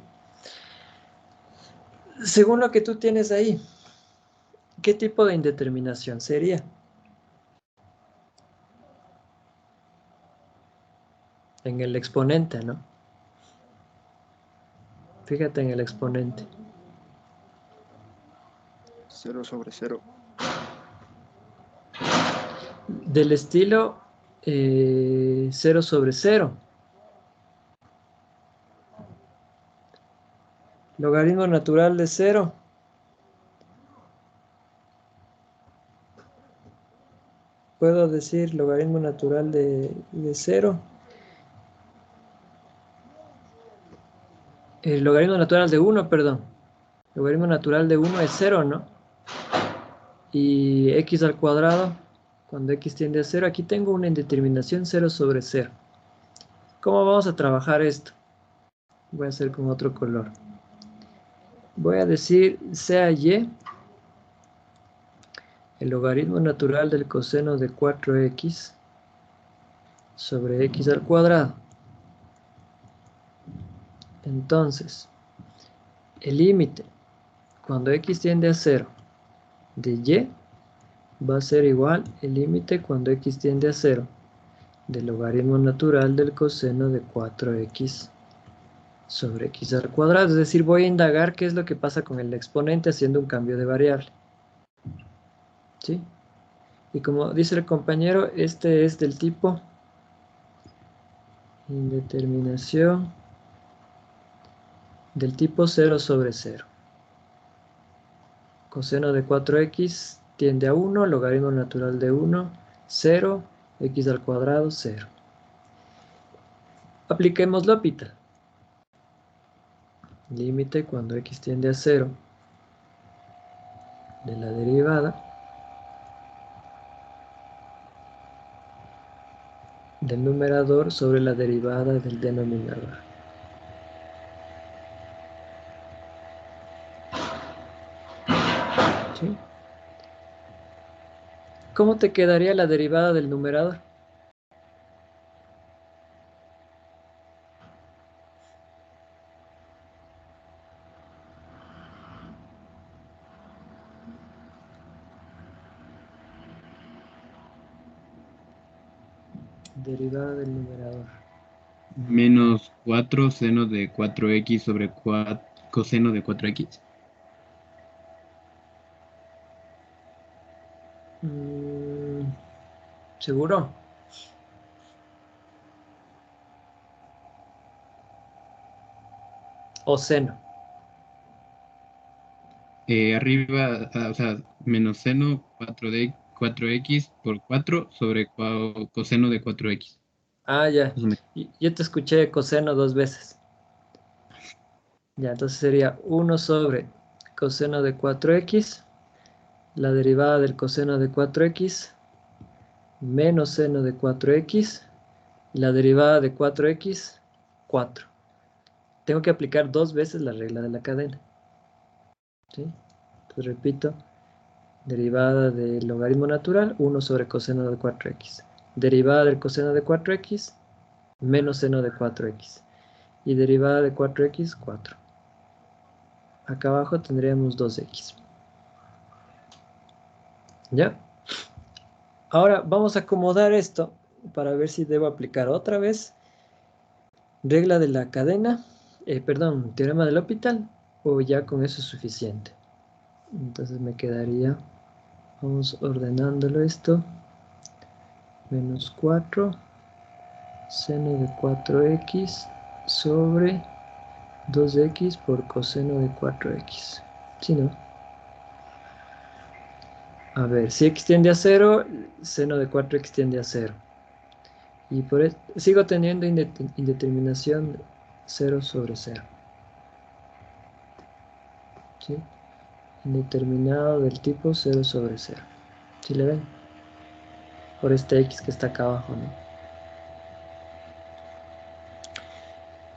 Según lo que tú tienes ahí, ¿qué tipo de indeterminación sería? En el exponente, ¿no? Fíjate en el exponente. 0 sobre 0. Del estilo 0 sobre 0. Logaritmo natural de 0. Puedo decir logaritmo natural de 0. El logaritmo natural de 1, perdón. Logaritmo natural de 1 es 0, ¿no? Y x al cuadrado cuando x tiende a 0. Aquí tengo una indeterminación 0 sobre 0. ¿Cómo vamos a trabajar esto? Voy a hacer con otro color. Voy a decir sea y el logaritmo natural del coseno de 4x sobre x al cuadrado. Entonces, el límite cuando x tiende a 0 de y va a ser igual el límite cuando x tiende a 0 del logaritmo natural del coseno de 4x sobre x al cuadrado. Es decir, voy a indagar qué es lo que pasa con el exponente haciendo un cambio de variable. ¿Sí? Y como dice el compañero, este es del tipo indeterminación del tipo 0 sobre 0. Coseno de 4x tiende a 1, logaritmo natural de 1, 0, x al cuadrado, 0. Apliquemos L'Hopital. Límite cuando x tiende a 0 de la derivada del numerador sobre la derivada del denominador. ¿Sí? ¿Cómo te quedaría la derivada del numerador? Derivada del numerador. Menos 4 seno de 4x sobre coseno de 4x. ¿Seguro? O seno. Arriba, o sea, menos seno 4x por 4 sobre coseno de 4x. Ah, ya. Eso me- Yo te escuché coseno 2 veces. Ya, entonces sería 1 sobre coseno de 4x, la derivada del coseno de 4x, menos seno de 4x, la derivada de 4x, 4. Tengo que aplicar 2 veces la regla de la cadena. ¿Sí? Entonces repito, derivada del logaritmo natural, 1 sobre coseno de 4x. Derivada del coseno de 4x, menos seno de 4x. Y derivada de 4x, 4. Acá abajo tendríamos 2x. ¿Ya? Ahora vamos a acomodar esto para ver si debo aplicar otra vez regla de la cadena, teorema del L'Hopital, o ya con eso es suficiente. Entonces me quedaría, vamos ordenándolo esto, menos 4 seno de 4x sobre 2x por coseno de 4x. ¿Sí, no? A ver, si x tiende a 0, seno de 4x tiende a 0. Y por eso sigo teniendo indeterminación 0 sobre 0. ¿Sí? Indeterminado del tipo 0 sobre 0. ¿Sí le ven? Por este x que está acá abajo, ¿no?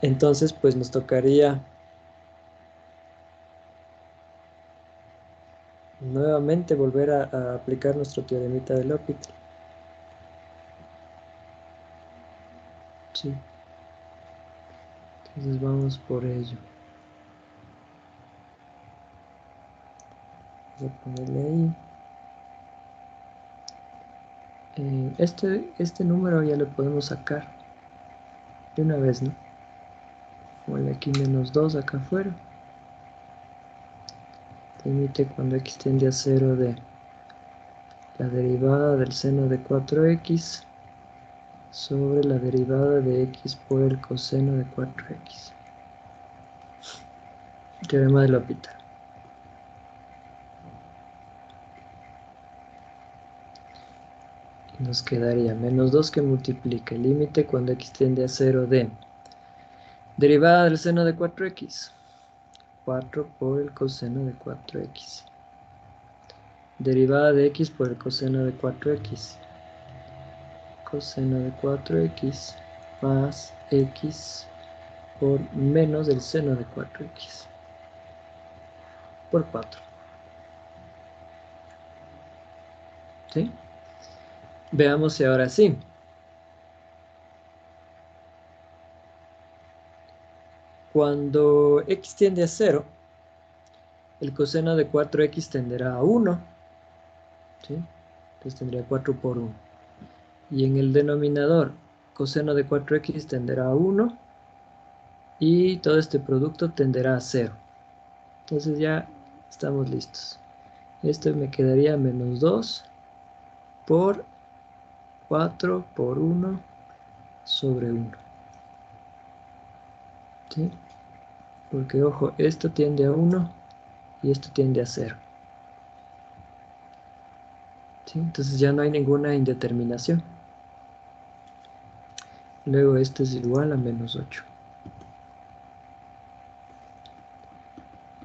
Entonces, pues nos tocaría nuevamente volver a aplicar nuestro teoremita de L'Hopital. Sí. Entonces vamos por ello. Voy a ponerle ahí. Este número ya lo podemos sacar de una vez, ¿no? Ponle aquí menos 2 acá afuera. Límite cuando x tiende a 0 de la derivada del seno de 4x sobre la derivada de x por el coseno de 4x. Teorema de L'Hopital. Nos quedaría menos 2 que multiplica el límite cuando x tiende a 0 de derivada del seno de 4x. 4 por el coseno de 4x. Derivada de x por el coseno de 4x. coseno de 4x más x por menos el seno de 4x por 4. ¿Sí? Veamos si ahora sí. Cuando x tiende a 0, el coseno de 4x tenderá a 1. ¿Sí? Entonces tendría 4 por 1. Y en el denominador, coseno de 4x tenderá a 1. Y todo este producto tenderá a 0. Entonces ya estamos listos. Esto me quedaría menos 2 por 4 por 1 sobre 1. ¿Sí? Porque, ojo, esto tiende a 1 y esto tiende a 0. ¿Sí? Entonces ya no hay ninguna indeterminación. Luego esto es igual a menos 8.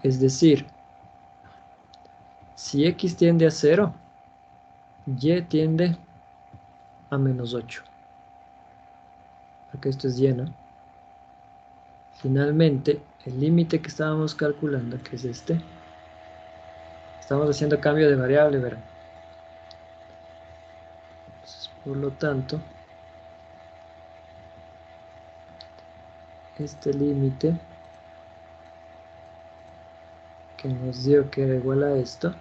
Es decir, si x tiende a 0, y tiende a menos 8. Porque esto es y, ¿no? Finalmente, el límite que estábamos calculando, que es este, estamos haciendo cambio de variable, ¿verdad? Entonces, por lo tanto, este límite que nos dio que era igual a esto,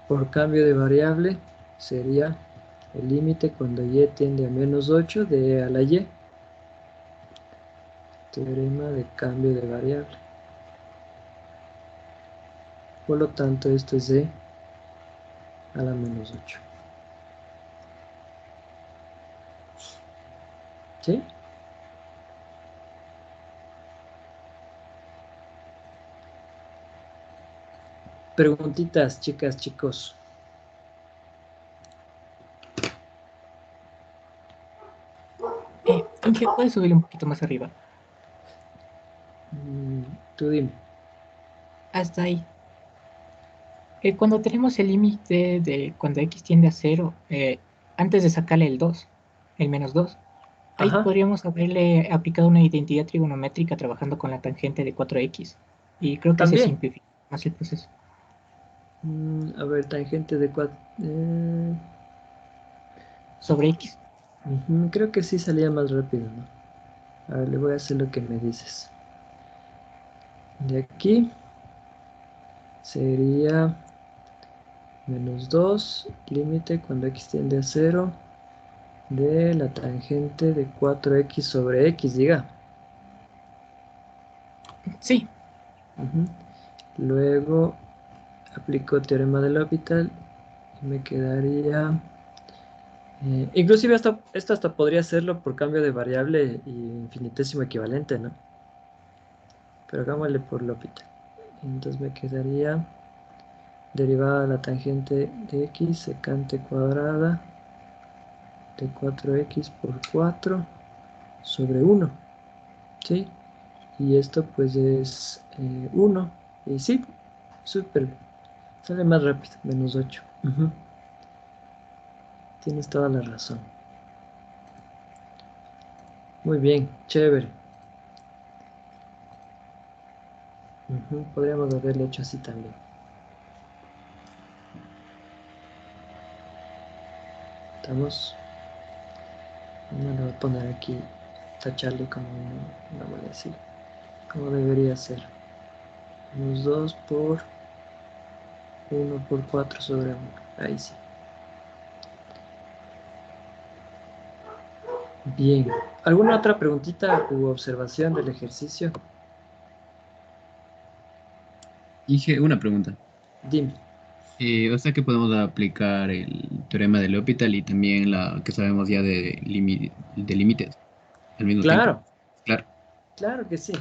por cambio de variable, sería el límite cuando y tiende a menos 8 de e a la y. Teorema de cambio de variable. Por lo tanto, esto es e a la menos 8. ¿Sí? Preguntitas, chicas, chicos. Inge, ¿puedes subirle un poquito más arriba? Tú dime. Hasta ahí. Cuando tenemos el límite de cuando x tiende a 0, antes de sacarle el 2, el menos 2, ahí Ajá. podríamos haberle aplicado una identidad trigonométrica trabajando con la tangente de 4x. Y creo que se También. simplifica más el proceso. A ver, tangente de 4. Sobre x. Creo que sí salía más rápido, ¿no? A ver, le voy a hacer lo que me dices. De aquí sería menos 2, límite cuando x tiende a 0 de la tangente de 4x sobre x, diga. Sí, Luego aplico teorema del L'Hopital y me quedaría... inclusive esto hasta podría hacerlo por cambio de variable y infinitésimo equivalente, ¿no? Pero hagámosle por L'Hopital. Entonces me quedaría derivada de la tangente de x secante cuadrada de 4x por 4 sobre 1, ¿sí? Y esto pues es 1. Y sí, súper, sale más rápido, menos 8. Tienes toda la razón. Muy bien, chévere. Podríamos haberlo hecho así también. Estamos. No lo voy a poner aquí, tacharle como no voy a decir. Como debería ser. Menos 2 por 1 por 4 sobre 1. Ahí sí. Bien. ¿Alguna otra preguntita u observación del ejercicio? Dije una pregunta. Dime. O sea que podemos aplicar el teorema de L'Hopital y también la que sabemos ya de límites al mismo tiempo. Claro, Claro. claro que sí.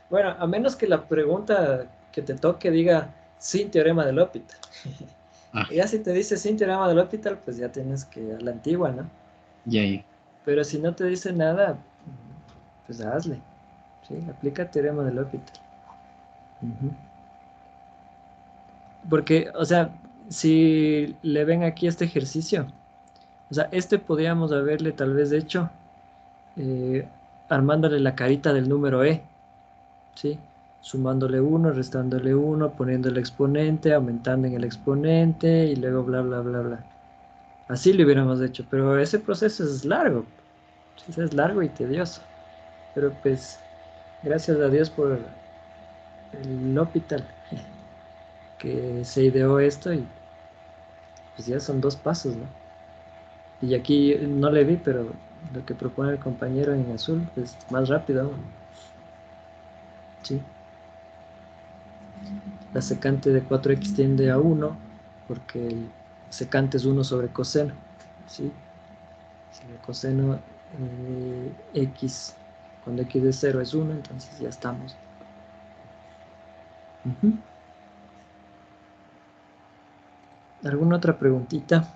Bueno, a menos que la pregunta que te toque diga sin teorema del L'Hopital. Ah, Y ya si te dice sin teorema del L'Hopital, pues ya tienes que a la antigua, ¿no? ya, ya. Pero si no te dice nada, pues hazle. ¿sí? Aplica teorema de L'Hopital. Porque, o sea, si le ven aquí este ejercicio, o sea, este podríamos haberle tal vez hecho eh, armándole la carita del número E, ¿sí? Sumándole 1, restándole 1, poniendo el exponente, aumentando en el exponente y luego bla, bla, bla, bla. Así lo hubiéramos hecho, pero ese proceso es largo, ¿sí? Es largo y tedioso. Pero pues, gracias a Dios por el hospital que se ideó esto y pues ya son 2 pasos, ¿no? Y aquí no le vi, pero lo que propone el compañero en azul es más rápido aún. Sí. La secante de 4x tiende a 1 porque el secante es 1 sobre coseno. ¿Sí? Si el coseno x cuando x de 0 es 1, entonces ya estamos. ¿Alguna otra preguntita?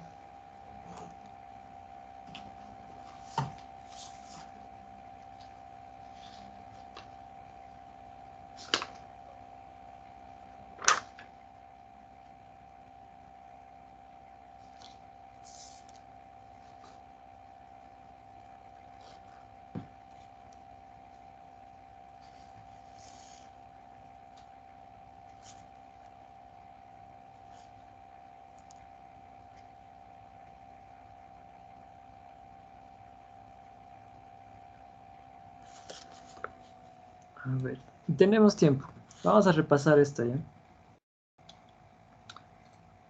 A ver, tenemos tiempo. Vamos a repasar esto ya.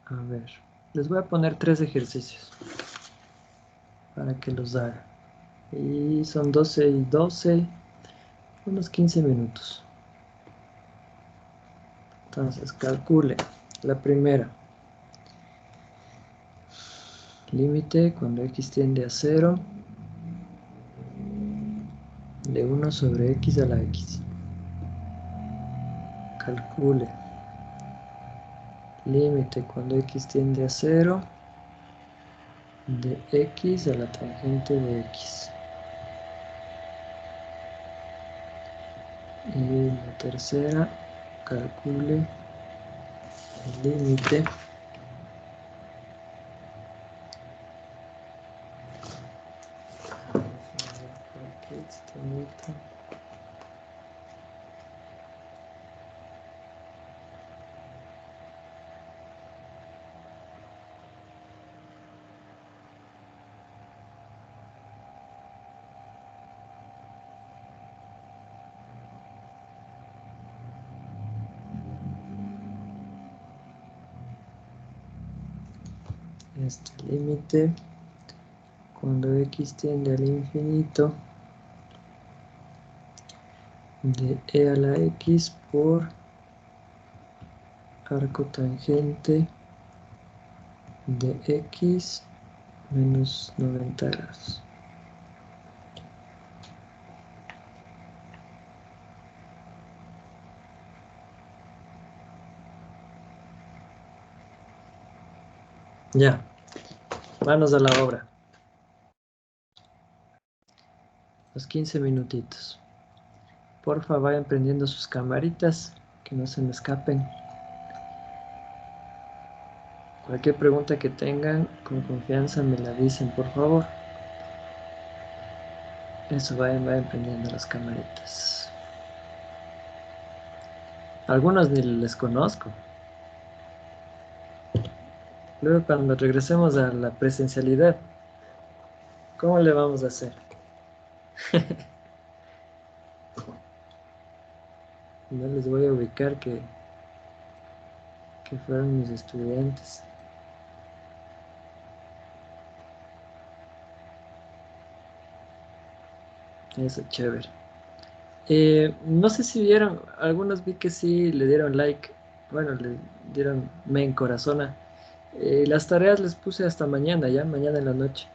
A ver, les voy a poner 3 ejercicios para que los hagan. Y son 12 y 12, unos 15 minutos. Entonces, calcule. La primera. Límite cuando x tiende a 0 de 1 sobre x a la x. Calcule. Límite cuando x tiende a 0 de x a la tangente de x. Y la tercera, calcule el límite este límite cuando x tiende al infinito de e a la x por arco tangente de x menos 90 grados. Ya, manos a la obra. Los 15 minutitos. Porfa, vayan prendiendo sus camaritas, que no se me escapen. Cualquier pregunta que tengan, con confianza me la dicen, por favor. Eso, vayan prendiendo las camaritas. Algunos ni les conozco. Luego cuando regresemos a la presencialidad, ¿cómo le vamos a hacer? No les voy a ubicar que fueron mis estudiantes. Eso, chévere. No sé si vieron, algunos vi que sí le dieron like, bueno, le dieron me en corazona. Las tareas les puse hasta mañana, ya, mañana en la noche.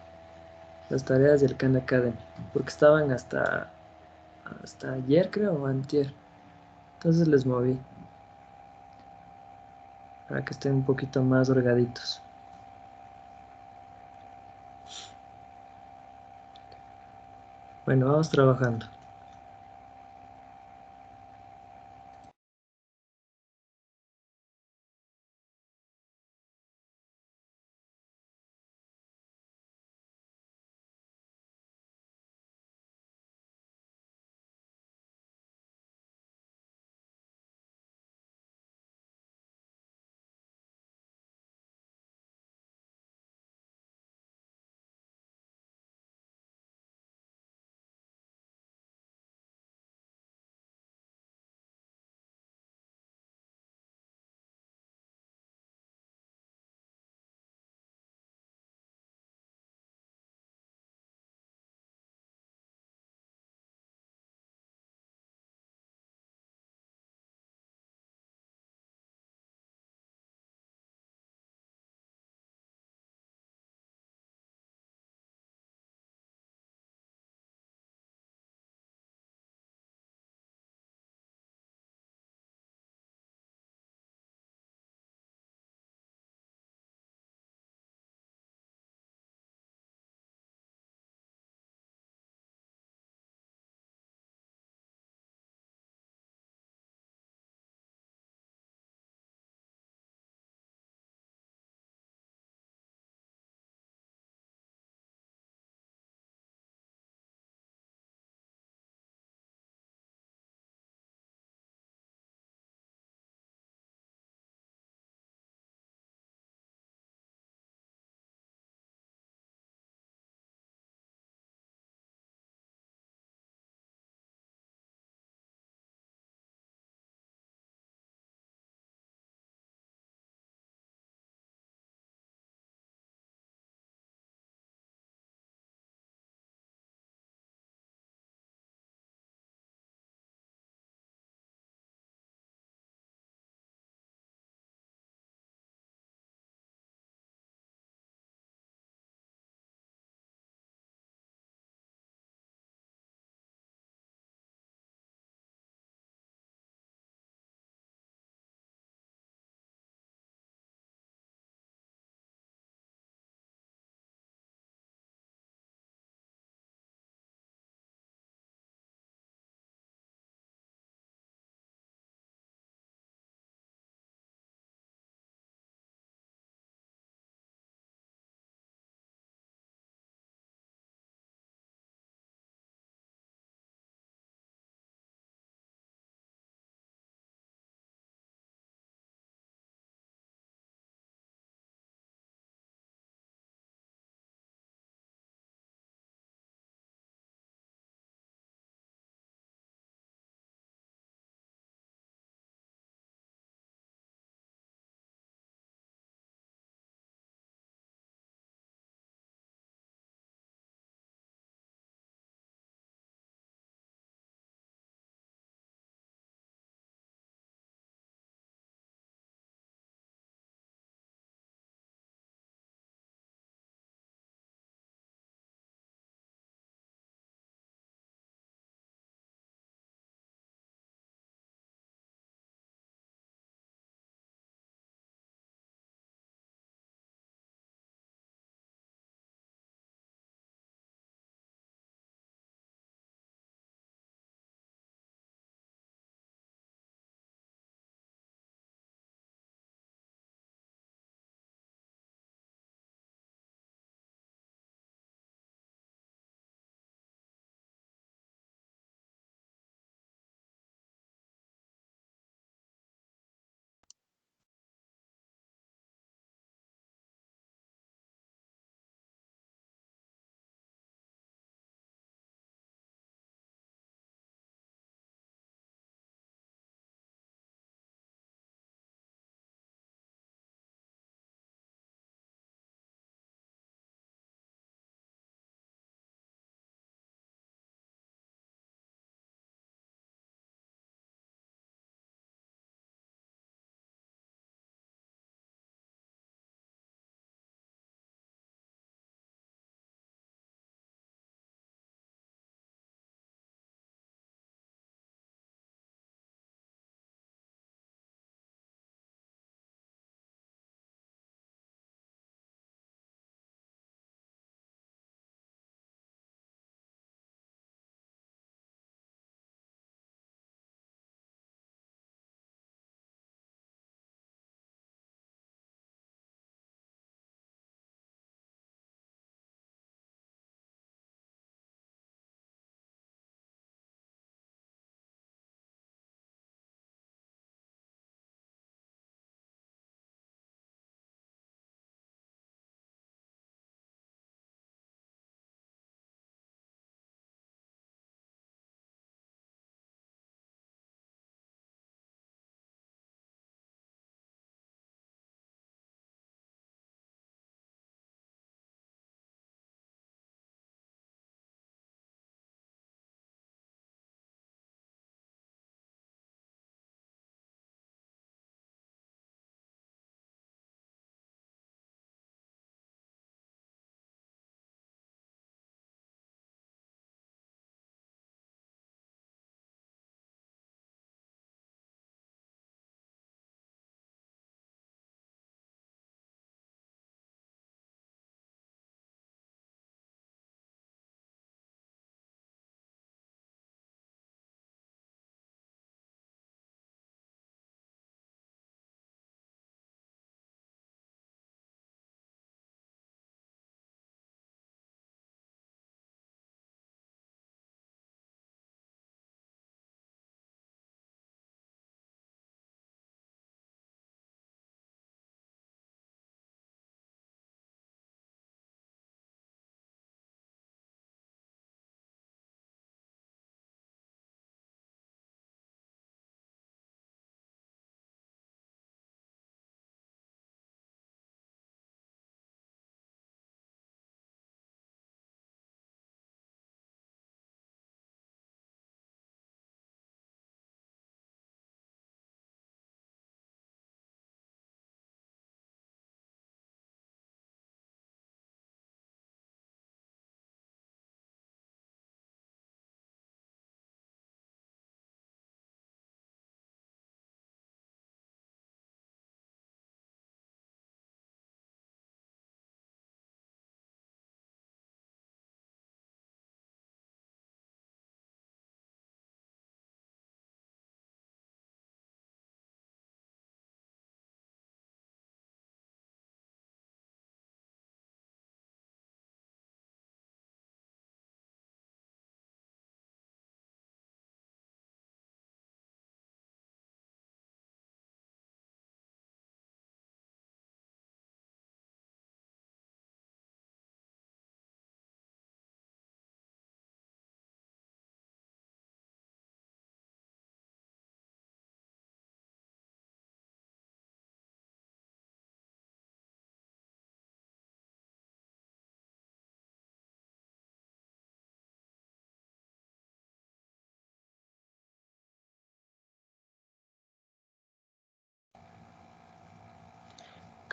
Las tareas del Khan Academy, porque estaban hasta ayer, creo, o antier. Entonces les moví, para que estén un poquito más holgaditos. Bueno, vamos trabajando.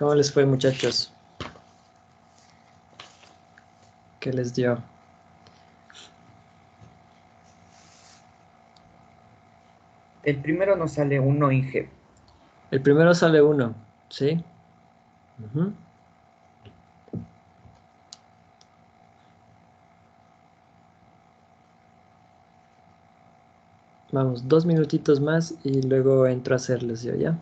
¿Cómo les fue, muchachos? ¿Qué les dio? El primero nos sale 1 en G. El primero sale 1, ¿sí? Ujú. Vamos, 2 minutitos más y luego entro a hacerles yo, ¿ya?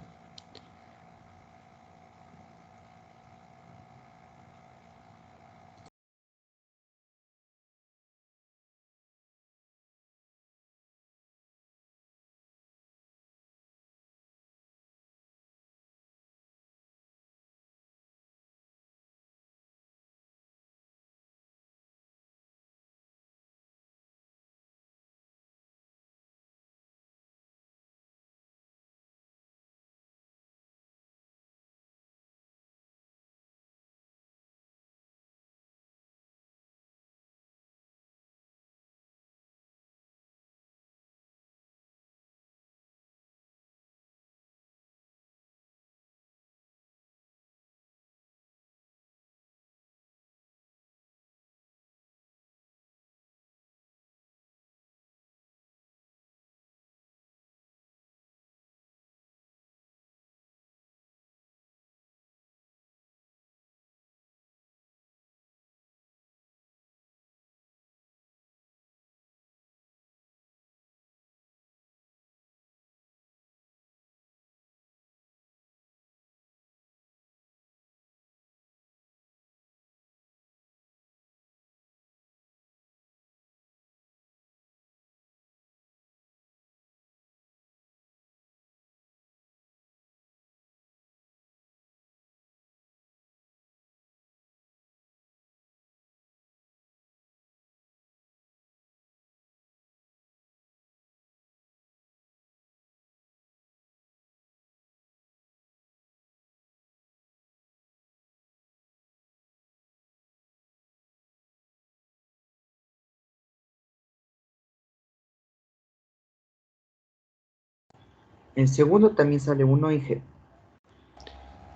El segundo también sale 1 en G.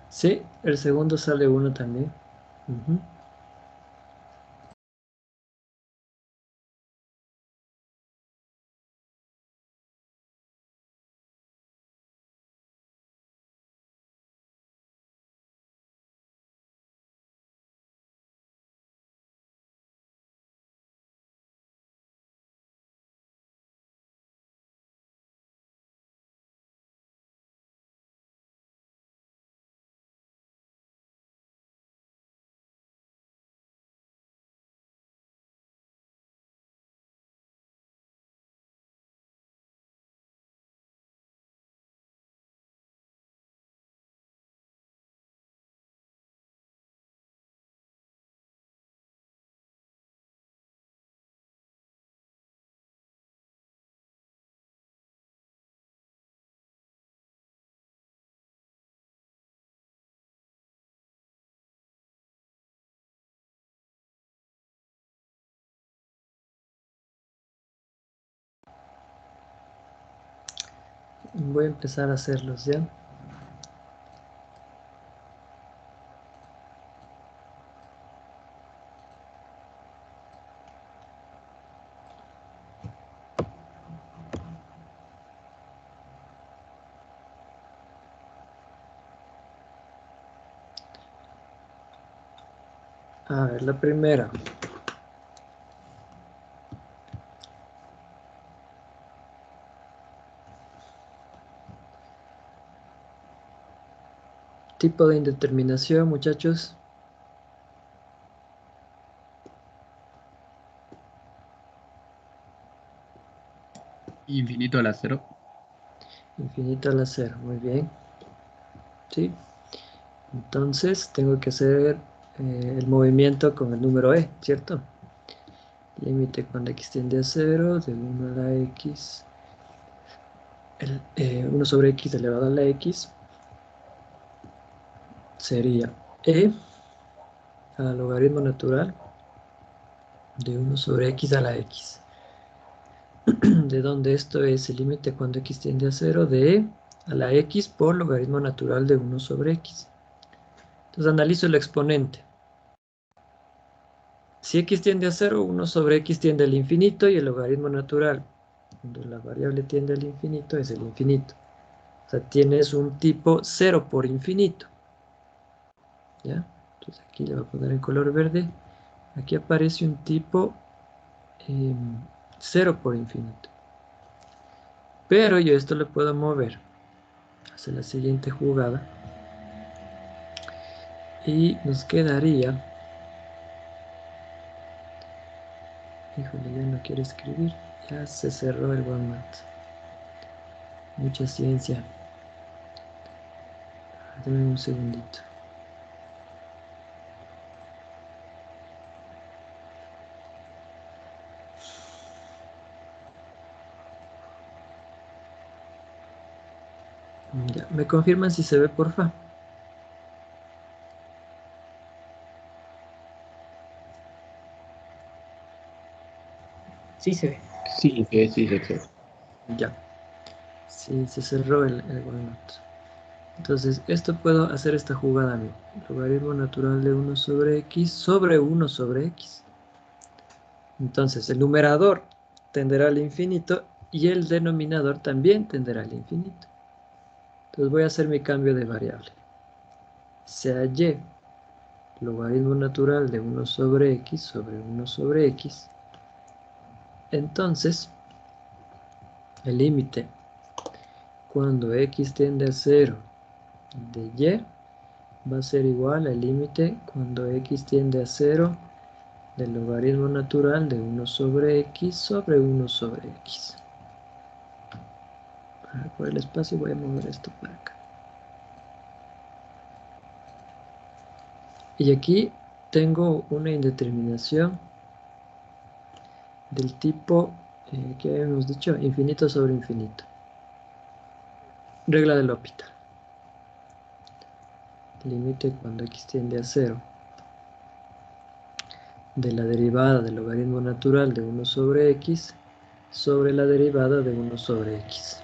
Sí, el segundo sale 1 también. Ujú. Voy a empezar a hacerlos, ¿ya? A ver, la primera. Tipo de indeterminación, muchachos. Infinito a la 0. Infinito a la 0, muy bien. Sí. Entonces tengo que hacer el movimiento con el número e, ¿cierto? Límite cuando x tiende a 0, de 1 a la x. 1 sobre x elevado a la x sería e al logaritmo natural de 1 sobre x a la x. De donde esto es el límite cuando x tiende a 0 de e a la x por logaritmo natural de 1 sobre x. Entonces analizo el exponente. Si x tiende a 0, 1 sobre x tiende al infinito y el logaritmo natural, cuando la variable tiende al infinito, es el infinito. O sea, tienes un tipo 0 por infinito. ¿Ya? Entonces aquí le voy a poner en color verde. Aquí aparece un tipo 0 por infinito. Pero yo esto le puedo mover hacia la siguiente jugada. Y nos quedaría... Híjole, ya no quiero escribir. Ya se cerró el OneMath. Mucha ciencia. Dame un segundito. Ya, ¿me confirman si se ve, porfa? Sí se ve. Sí, sí, sí, exacto. Ya. Sí, se cerró el OneNote. Entonces, esto puedo hacer esta jugada, ¿no? Logaritmo natural de 1 sobre x sobre 1 sobre x. Entonces, el numerador tenderá al infinito y el denominador también tenderá al infinito. Entonces voy a hacer mi cambio de variable. Sea y logaritmo natural de 1 sobre x sobre 1 sobre x. Entonces, el límite cuando x tiende a 0 de y va a ser igual al límite cuando x tiende a 0 del logaritmo natural de 1 sobre x sobre 1 sobre x. Por el espacio voy a mover esto para acá. Y aquí tengo una indeterminación del tipo que habíamos dicho, infinito sobre infinito. Regla del L'Hopital. Límite cuando x tiende a 0 de la derivada del logaritmo natural de 1 sobre x sobre la derivada de 1 sobre x.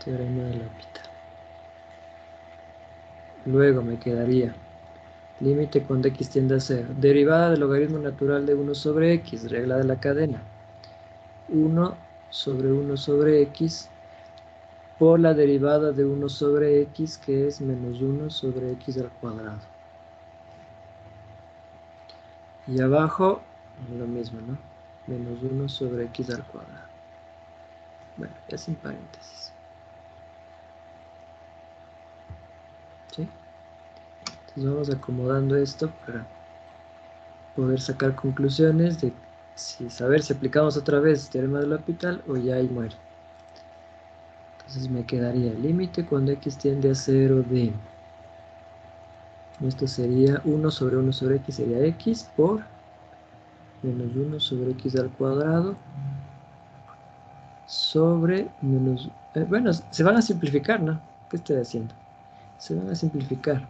Teorema de L'Hopital. Luego me quedaría límite cuando x tiende a 0. Derivada del logaritmo natural de 1 sobre x, regla de la cadena. 1 sobre 1 sobre x por la derivada de 1 sobre x, que es menos 1 sobre x al cuadrado. Y abajo, lo mismo, ¿no? Menos 1 sobre x al cuadrado. Bueno, ya sin paréntesis. ¿Sí? Entonces vamos acomodando esto para poder sacar conclusiones de saber si aplicamos otra vez teorema del L'Hopital o ya ahí muere. Entonces me quedaría el límite cuando x tiende a 0 de... Esto sería 1 sobre 1 sobre x, sería x por menos 1 sobre x al cuadrado sobre menos... bueno, se van a simplificar, ¿no? ¿Qué estoy haciendo? Se van a simplificar.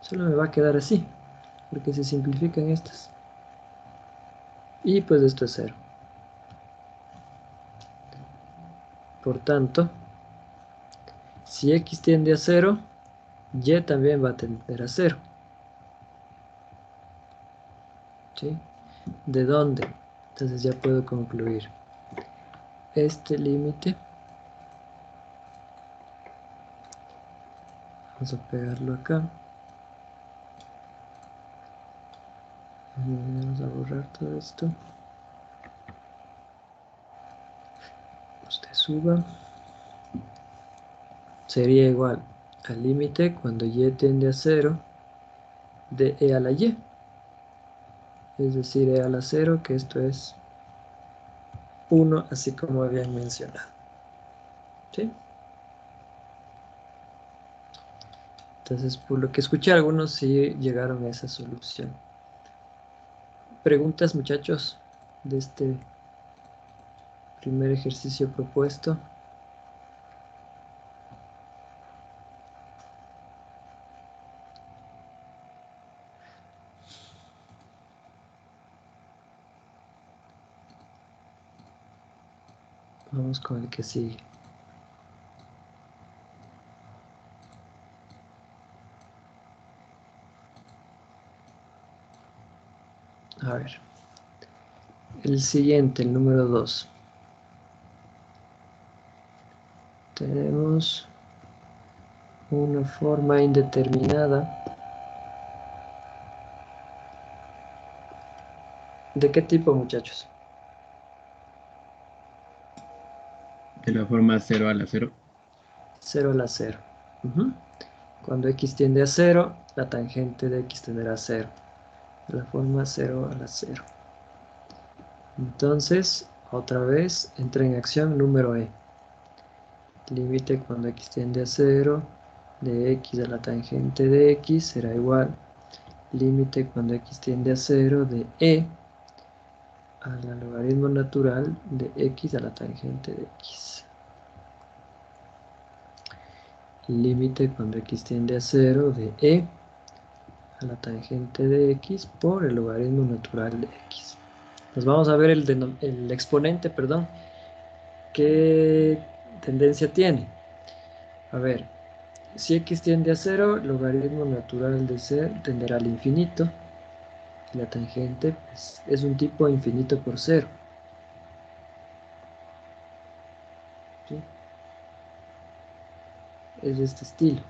Solo me va a quedar así, porque se simplifican estas. Y pues esto es 0. Por tanto, si x tiende a 0, y también va a tender a 0. ¿Sí? ¿De dónde? Entonces ya puedo concluir. Este límite, vamos a pegarlo acá. Vamos a borrar todo esto. Usted suba. Sería igual al límite cuando y tiende a 0 de e a la y. Es decir, e a la 0, que esto es 1, así como habían mencionado. ¿Sí? Entonces, por lo que escuché, algunos sí llegaron a esa solución. ¿Preguntas, muchachos, de este primer ejercicio propuesto? Vamos con el que sigue. A ver. El siguiente, el número 2. Tenemos una forma indeterminada. ¿De qué tipo, muchachos? De la forma 0 a la 0. 0 a la 0. Cuando x tiende a 0, la tangente de x tenderá a 0. De la forma 0 a la 0. Entonces, otra vez, entra en acción número e. Límite cuando x tiende a 0 de x a la tangente de x será igual. Límite cuando x tiende a 0 de e al logaritmo natural de x a la tangente de x. Límite cuando x tiende a 0 de e a la tangente de x por el logaritmo natural de x. Pues vamos a ver el exponente, perdón, qué tendencia tiene. A ver, si x tiende a 0, el logaritmo natural de c tenderá al infinito. Y la tangente pues, es un tipo infinito por 0. ¿Sí? Es de este estilo.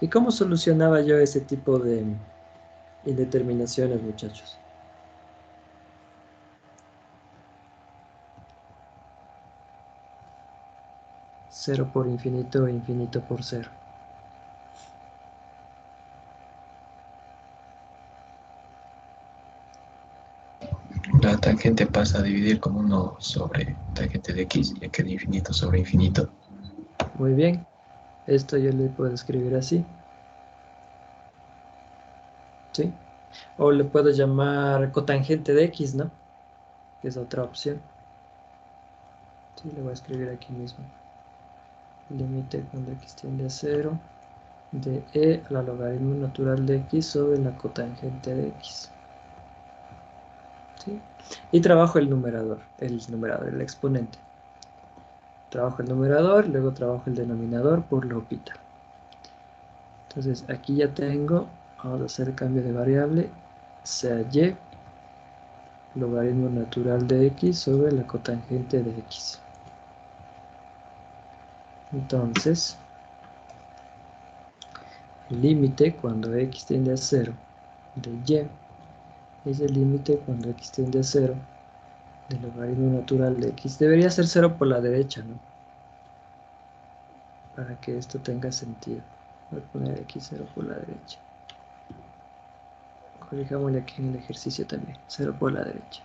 ¿Y cómo solucionaba yo ese tipo de indeterminaciones, muchachos? Cero por infinito e infinito por 0. La tangente pasa a dividir con 1 sobre tangente de x, ya que de infinito sobre infinito. Muy bien. Esto yo le puedo escribir así. ¿Sí? O le puedo llamar cotangente de x, ¿no? Que es otra opción. Sí, le voy a escribir aquí mismo. Límite cuando x tiende a 0 de e a la logaritmo natural de x sobre la cotangente de x. ¿Sí? Y trabajo el numerador, el exponente. Trabajo el numerador, luego trabajo el denominador por L'Hopital. Entonces aquí ya tengo, vamos a hacer el cambio de variable, sea y, logaritmo natural de x sobre la cotangente de x. Entonces, el límite cuando x tiende a 0 de y es el límite cuando x tiende a 0 del logaritmo natural de x. Debería ser 0 por la derecha, ¿no? Para que esto tenga sentido. Voy a poner aquí 0 por la derecha. Corrijámosle aquí en el ejercicio también. 0 por la derecha.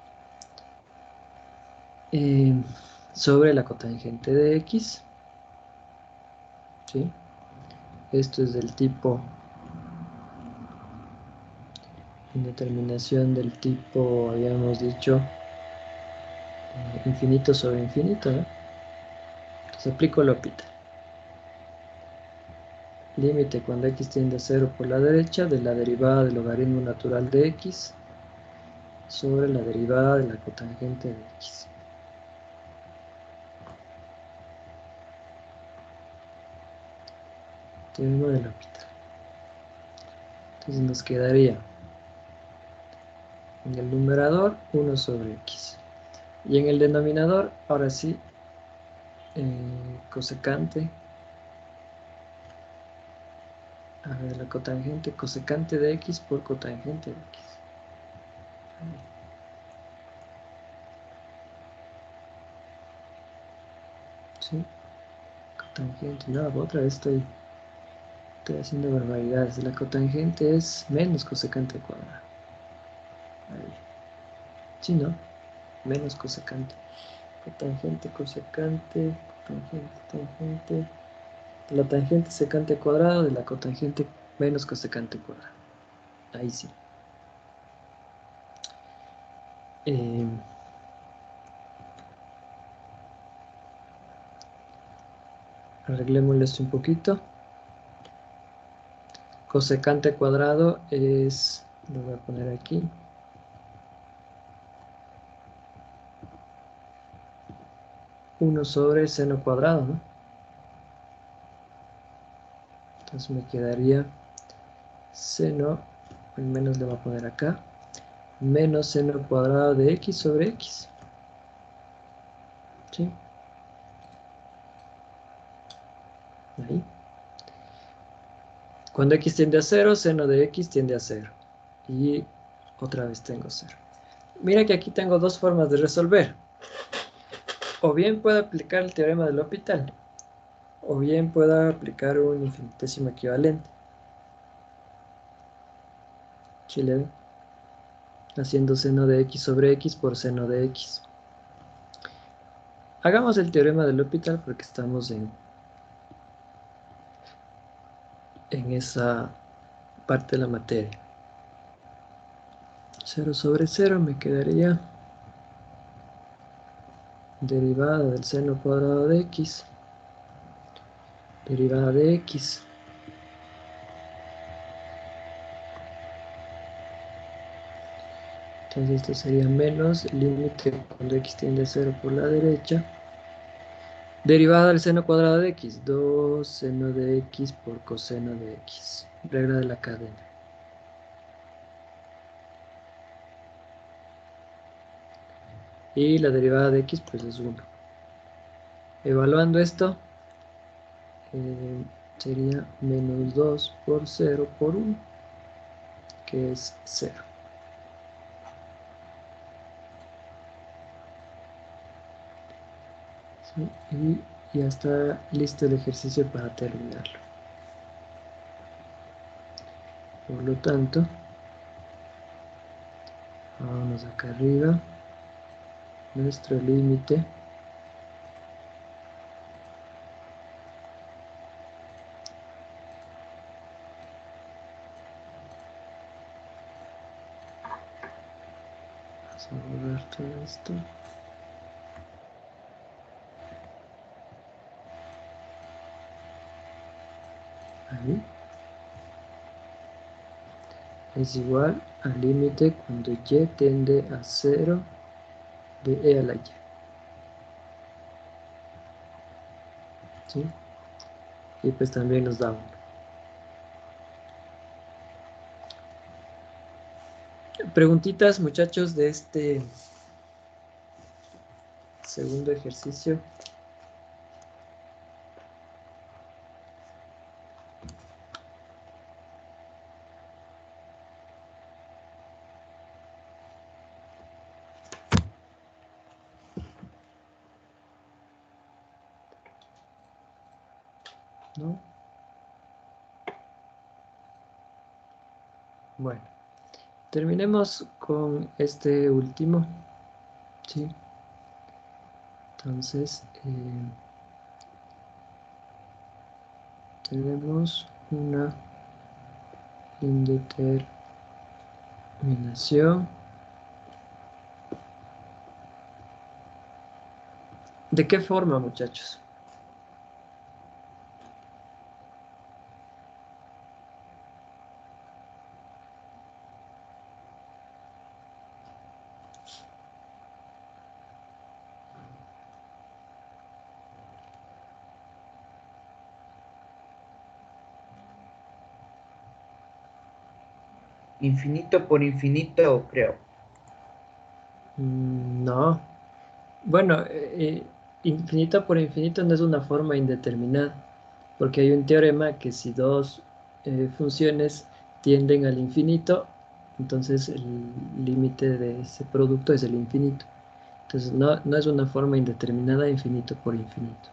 Sobre la cotangente de x. ¿Sí? Esto es del tipo indeterminación del tipo, habíamos dicho, infinito sobre infinito, ¿no? Entonces aplico L'Hopital. Límite cuando x tiende a 0 por la derecha de la derivada del logaritmo natural de x sobre la derivada de la cotangente de x. Teorema de L'Hopital. Entonces nos quedaría en el numerador 1 sobre x. Y en el denominador, ahora sí, cosecante. A ver, la cotangente, cosecante de x por cotangente de x. ¿Sí? Cotangente, no, otra vez estoy haciendo barbaridades. La cotangente es menos cosecante cuadrado. Ahí. Sí, ¿no? Menos cosecante. Cotangente, cosecante, cotangente, tangente. La tangente secante cuadrado de la cotangente menos cosecante cuadrado. Ahí sí. Arreglémosle esto un poquito. Cosecante cuadrado es, lo voy a poner aquí. 1 sobre seno cuadrado, ¿no? Entonces me quedaría seno, al menos le voy a poner acá, menos seno cuadrado de x sobre x. ¿Sí? Ahí. Cuando x tiende a 0, seno de x tiende a 0. Y otra vez tengo 0. Mira que aquí tengo dos formas de resolver. O bien puedo aplicar el teorema del L'Hopital, o bien puedo aplicar un infinitésimo equivalente. ¿Sí le ven? Haciendo seno de x sobre x por seno de x. Hagamos el teorema del L'Hopital porque estamos en esa parte de la materia. 0 sobre 0 me quedaría derivada del seno cuadrado de x, derivada de x. Entonces esto sería menos límite cuando x tiende a 0 por la derecha, derivada del seno cuadrado de x, 2 seno de x por coseno de x, regla de la cadena. Y la derivada de x pues es 1. Evaluando esto, sería menos 2 por 0 por 1, que es 0. ¿Sí? Y ya está listo el ejercicio para terminarlo. Por lo tanto, vamos acá arriba, nuestro límite vamos a borrar todo esto. Ahí. Es igual al límite cuando y tiende a 0 de e a la y. ¿Sí? Y pues también nos da 1. Preguntitas, muchachos, de este segundo ejercicio. ¿No? Bueno, terminemos con este último. ¿Sí? Entonces, tenemos una indeterminación. ¿De qué forma, muchachos? Infinito por infinito, creo. No. Bueno, infinito por infinito no es una forma indeterminada, porque hay un teorema que si dos funciones tienden al infinito, entonces el límite de ese producto es el infinito. Entonces no es una forma indeterminada infinito por infinito.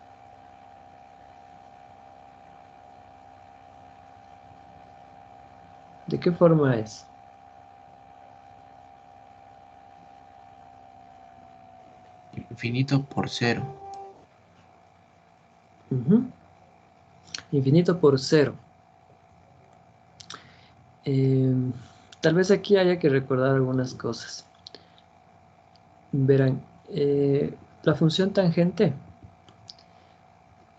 ¿De qué forma es? Infinito por 0. Infinito por 0. Tal vez aquí haya que recordar algunas cosas. Verán, la función tangente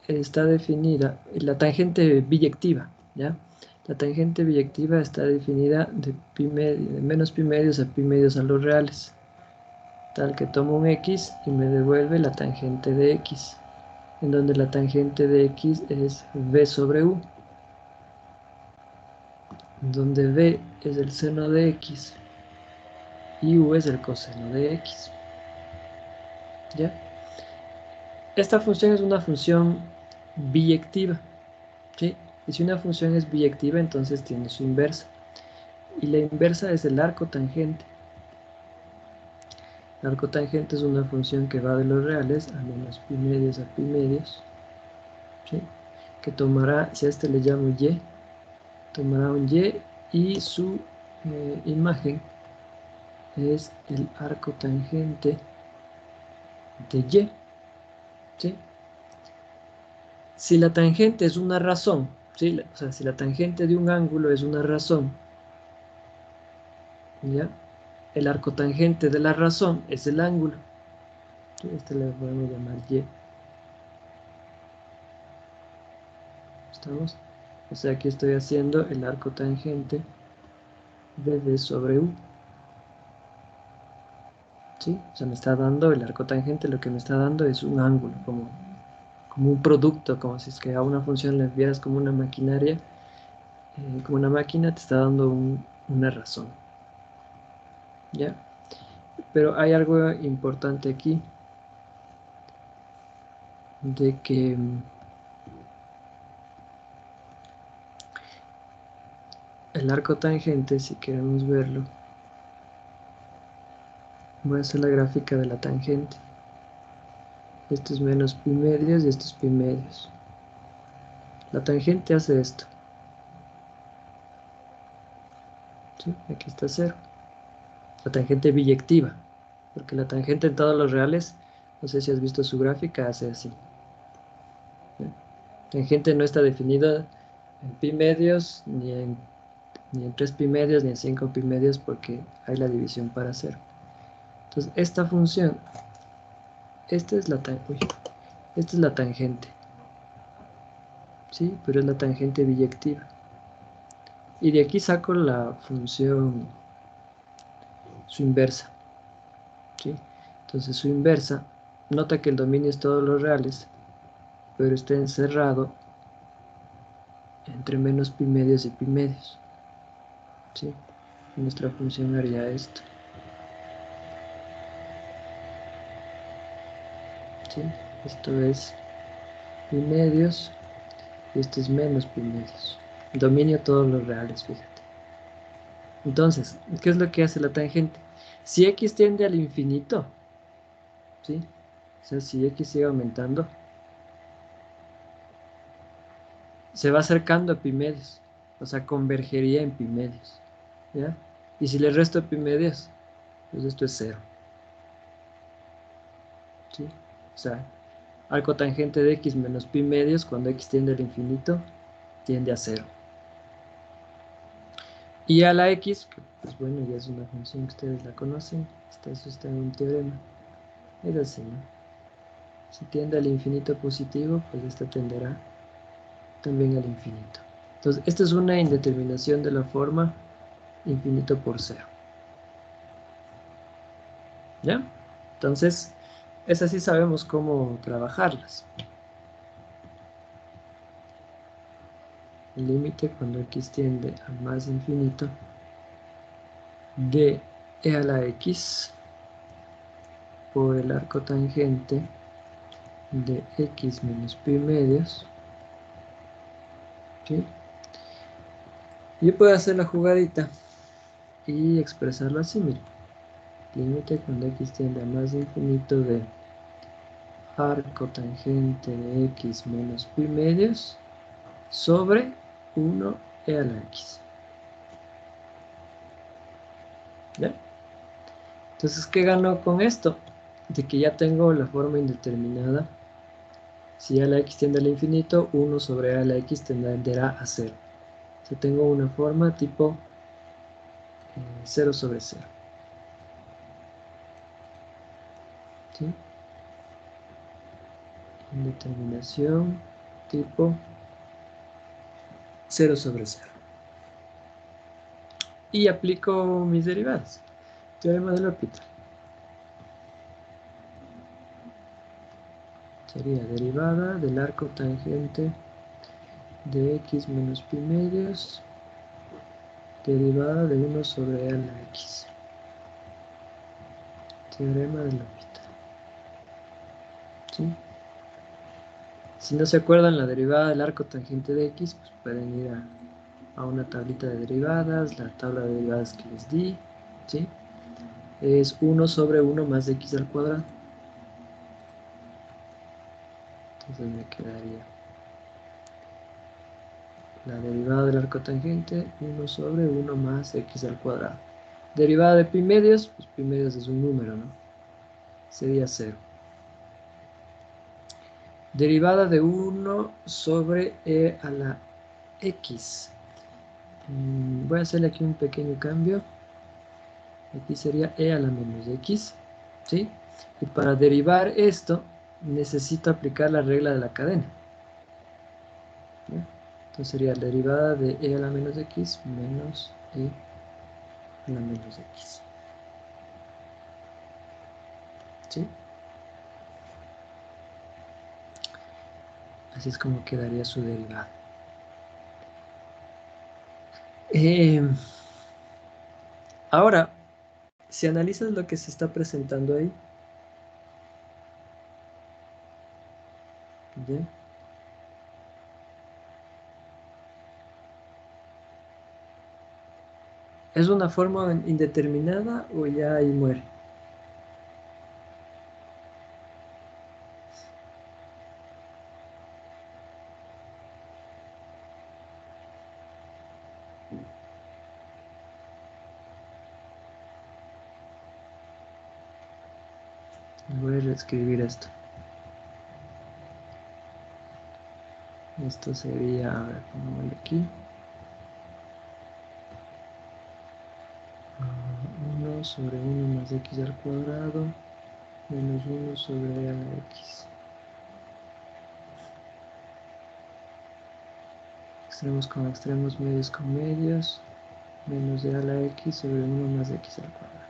está definida, la tangente biyectiva, ¿ya? La tangente biyectiva está definida de menos pi medios a pi medios a los reales. tal que tomo un x y me devuelve la tangente de x, en donde la tangente de x es v sobre u, donde v es el seno de x y u es el coseno de x. ¿Ya? Esta función es una función biyectiva, ¿sí? Y si una función es biyectiva, entonces tiene su inversa. Y la inversa es el arco tangente. El arco tangente es una función que va de los reales a menos pi medios a pi medios, ¿sí? Que tomará, si a este le llamo y, tomará un y su imagen es el arco tangente de y, ¿sí? Si la tangente es una razón, ¿sí? O sea, si la tangente de un ángulo es una razón, ¿ya? El arco tangente de la razón es el ángulo, ¿sí? Este le podemos llamar y. ¿Estamos? O sea, aquí estoy haciendo el arco tangente de v sobre u, ¿sí? O sea, me está dando el arco tangente, lo que me está dando es un ángulo, como un producto, como si es que a una función le vieras como una maquinaria, como una máquina te está dando una razón, ¿ya? Pero hay algo importante aquí, de que el arco tangente, si queremos verlo, voy a hacer la gráfica de la tangente. Esto es menos pi medios y esto es pi medios. La tangente hace esto, ¿sí? Aquí está 0. La tangente biyectiva, porque la tangente en todos los reales, no sé si has visto su gráfica, hace así. ¿Sí? Tangente no está definida en pi medios, ni en 3 pi medios, ni en 5 pi medios, porque hay la división para 0. Entonces, esta función, esta es la tangente, ¿sí? Pero es la tangente biyectiva. Y de aquí saco la función, su inversa, ¿sí? Entonces, su inversa, nota que el dominio es todos los reales, pero está encerrado entre menos pi medios y pi medios, ¿sí? Nuestra función haría esto, ¿sí? Esto es pi medios y esto es menos pi medios. Dominio todos los reales, fíjate. Entonces, ¿qué es lo que hace la tangente? Si x tiende al infinito, ¿sí? O sea, si x sigue aumentando, se va acercando a pi medios, o sea, convergería en pi medios, ¿ya? Y si le resto pi medios, pues esto es 0, ¿sí? O sea, arco tangente de x menos pi medios, cuando x tiende al infinito, tiende a 0. Y a la x, que pues bueno, ya es una función que ustedes la conocen, eso está en un teorema, es así, ¿no? Si tiende al infinito positivo, pues esta tenderá también al infinito. Entonces, esta es una indeterminación de la forma infinito por 0. ¿Ya? Entonces, esas sí sabemos cómo trabajarlas. El límite cuando x tiende a más infinito de e a la x por el arco tangente de x menos pi medios, ¿sí? Yo puedo hacer la jugadita y expresarlo así, mira. Límite cuando x tiende a más infinito de arco tangente de x menos pi medios sobre 1 e a la x. ¿Ya? Entonces, ¿qué gano con esto? De que ya tengo la forma indeterminada. Si a la x tiende al infinito, 1 sobre a la x tenderá a 0. O sea, tengo una forma tipo 0 sobre 0. ¿Sí? Indeterminación tipo 0 sobre 0. Y aplico mis derivadas. Teorema de L'Hopital. Sería derivada del arco tangente de x menos pi medios, derivada de 1 sobre a la x. Teorema de L'Hopital. ¿Sí? Si no se acuerdan la derivada del arco tangente de x, pues pueden ir a una tablita de derivadas, la tabla de derivadas que les di, ¿sí? Es 1 sobre 1 más de x al cuadrado. Entonces me quedaría la derivada del arco tangente, 1 sobre 1 más x al cuadrado. Derivada de pi medios, pues pi medios es un número, ¿no? Sería 0. Derivada de 1 sobre e a la x. Voy a hacerle aquí un pequeño cambio. Aquí sería e a la menos x, ¿sí? Y para derivar esto, necesito aplicar la regla de la cadena. ¿Ya? Entonces sería la derivada de e a la menos x menos e a la menos x. ¿Sí? Así es como quedaría su derivada. Ahora, si analizas lo que se está presentando ahí, ¿ya? ¿Es una forma indeterminada o ya ahí muere? Voy a reescribir esto. Esto sería, a ver, pongámosle aquí. 1 sobre 1 más x al cuadrado menos 1 sobre a la x. Extremos con extremos, medios con medios, menos de a la x sobre 1 más x al cuadrado.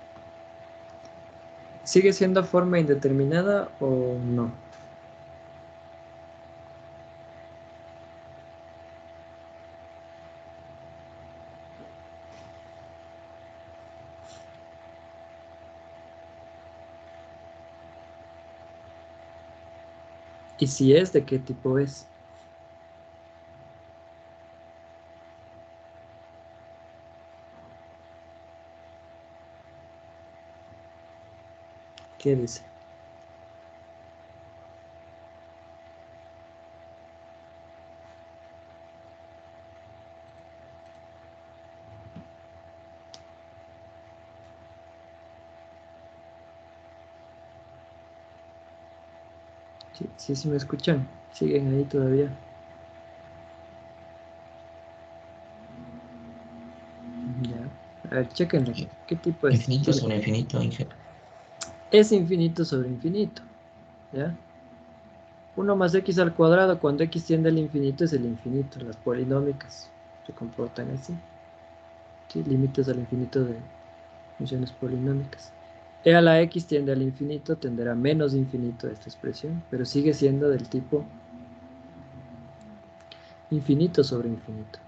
¿Sigue siendo forma indeterminada o no? Y si es, ¿de qué tipo es? ¿Qué dice? Sí, me escuchan. Siguen ahí todavía. Ya. A ver, chequenlo. ¿Qué tipo es? Infinito Dime. sobre infinito, Inge. Es infinito sobre infinito. ¿Ya? 1 más x al cuadrado, cuando x tiende al infinito, es el infinito. Las polinómicas se comportan así. ¿Sí? Límites al infinito de funciones polinómicas. E a la x tiende al infinito, tenderá menos infinito esta expresión, pero sigue siendo del tipo infinito sobre infinito.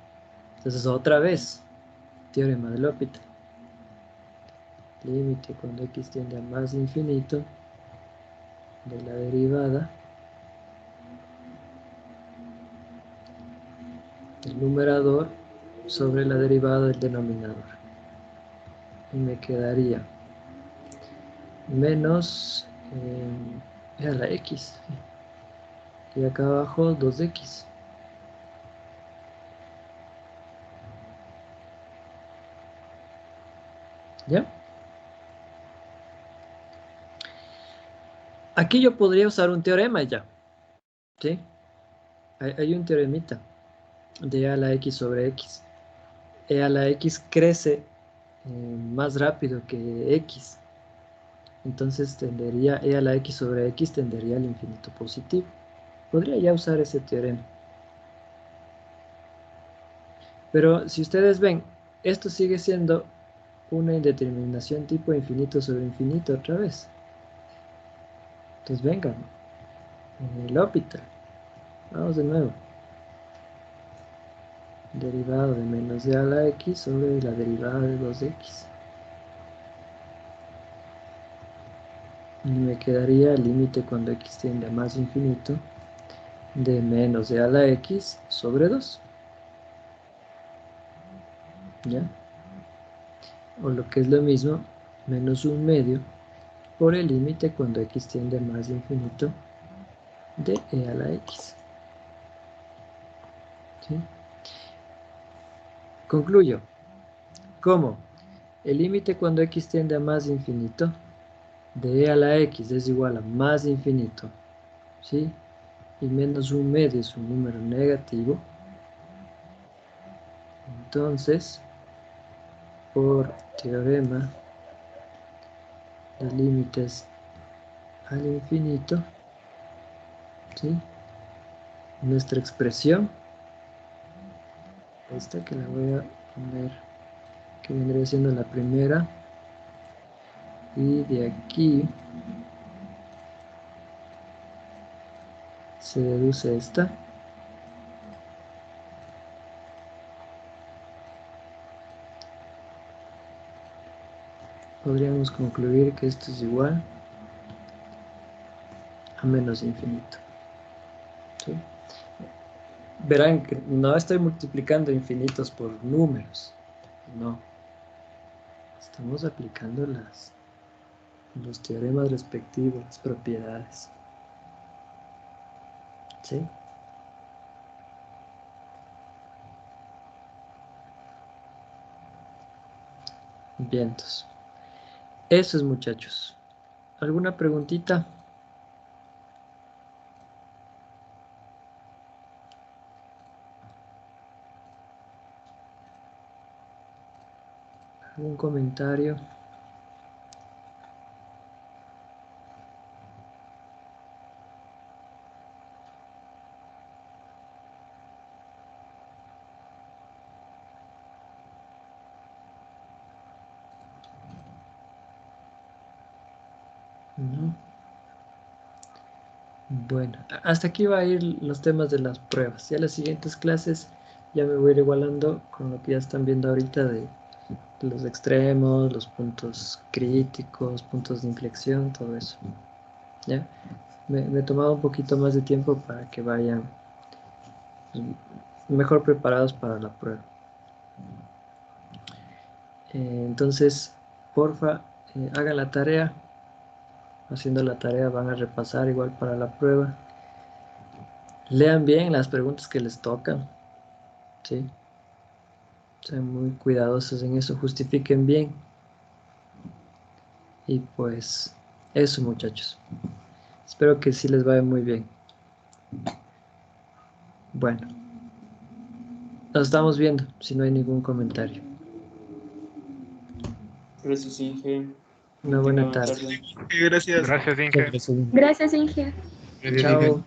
Entonces, otra vez, teorema de L'Hopital. Límite cuando x tiende a más infinito de la derivada del numerador sobre la derivada del denominador. Y me quedaría menos a la x. Y acá abajo 2x. ¿Ya? Aquí yo podría usar un teorema ya. ¿Sí? Hay un teoremita de a la x sobre x. E a la x crece más rápido que x. Entonces tendería, e a la x sobre x tendería al infinito positivo. Podría ya usar ese teorema. Pero si ustedes ven, esto sigue siendo una indeterminación tipo infinito sobre infinito otra vez. Entonces vengan. en el L'Hopital. Vamos de nuevo. Derivado de menos d a la x sobre la derivada de 2x. Y me quedaría el límite cuando x tiende a más infinito de menos d a la x sobre 2. ¿Ya? O lo que es lo mismo, menos 1/2 por el límite cuando x tiende a más infinito de e a la x. ¿Sí? Concluyo. ¿Cómo? El límite cuando x tiende a más infinito de e a la x es igual a más infinito, ¿sí? Y menos 1/2 es un número negativo. Entonces, por teorema de límites al infinito, ¿sí? Nuestra expresión, esta que la voy a poner, que vendría siendo la primera, y de aquí se deduce esta. Podríamos concluir que esto es igual a menos infinito. ¿Sí? Verán que no estoy multiplicando infinitos por números, no. Estamos aplicando los teoremas respectivos, las propiedades. ¿Sí? Vientos. Eso es, muchachos. ¿Alguna preguntita? ¿Algún comentario? No. Bueno, hasta aquí va a ir los temas de las pruebas. Ya las siguientes clases ya me voy a ir igualando con lo que ya están viendo ahorita de los extremos, los puntos críticos, puntos de inflexión, todo eso. ¿Ya? Me he tomado un poquito más de tiempo para que vayan mejor preparados para la prueba. Entonces, porfa, hagan la tarea. Haciendo la tarea van a repasar igual para la prueba. Lean bien las preguntas que les tocan. ¿Sí? Sean muy cuidadosos en eso, justifiquen bien. Y pues, eso, muchachos. Espero que sí les vaya muy bien. Bueno, nos estamos viendo, si no hay ningún comentario. Gracias, Inge. Una buena tarde. Gracias. Gracias, Inge. Gracias, Inge. Gracias, Inge. Chao.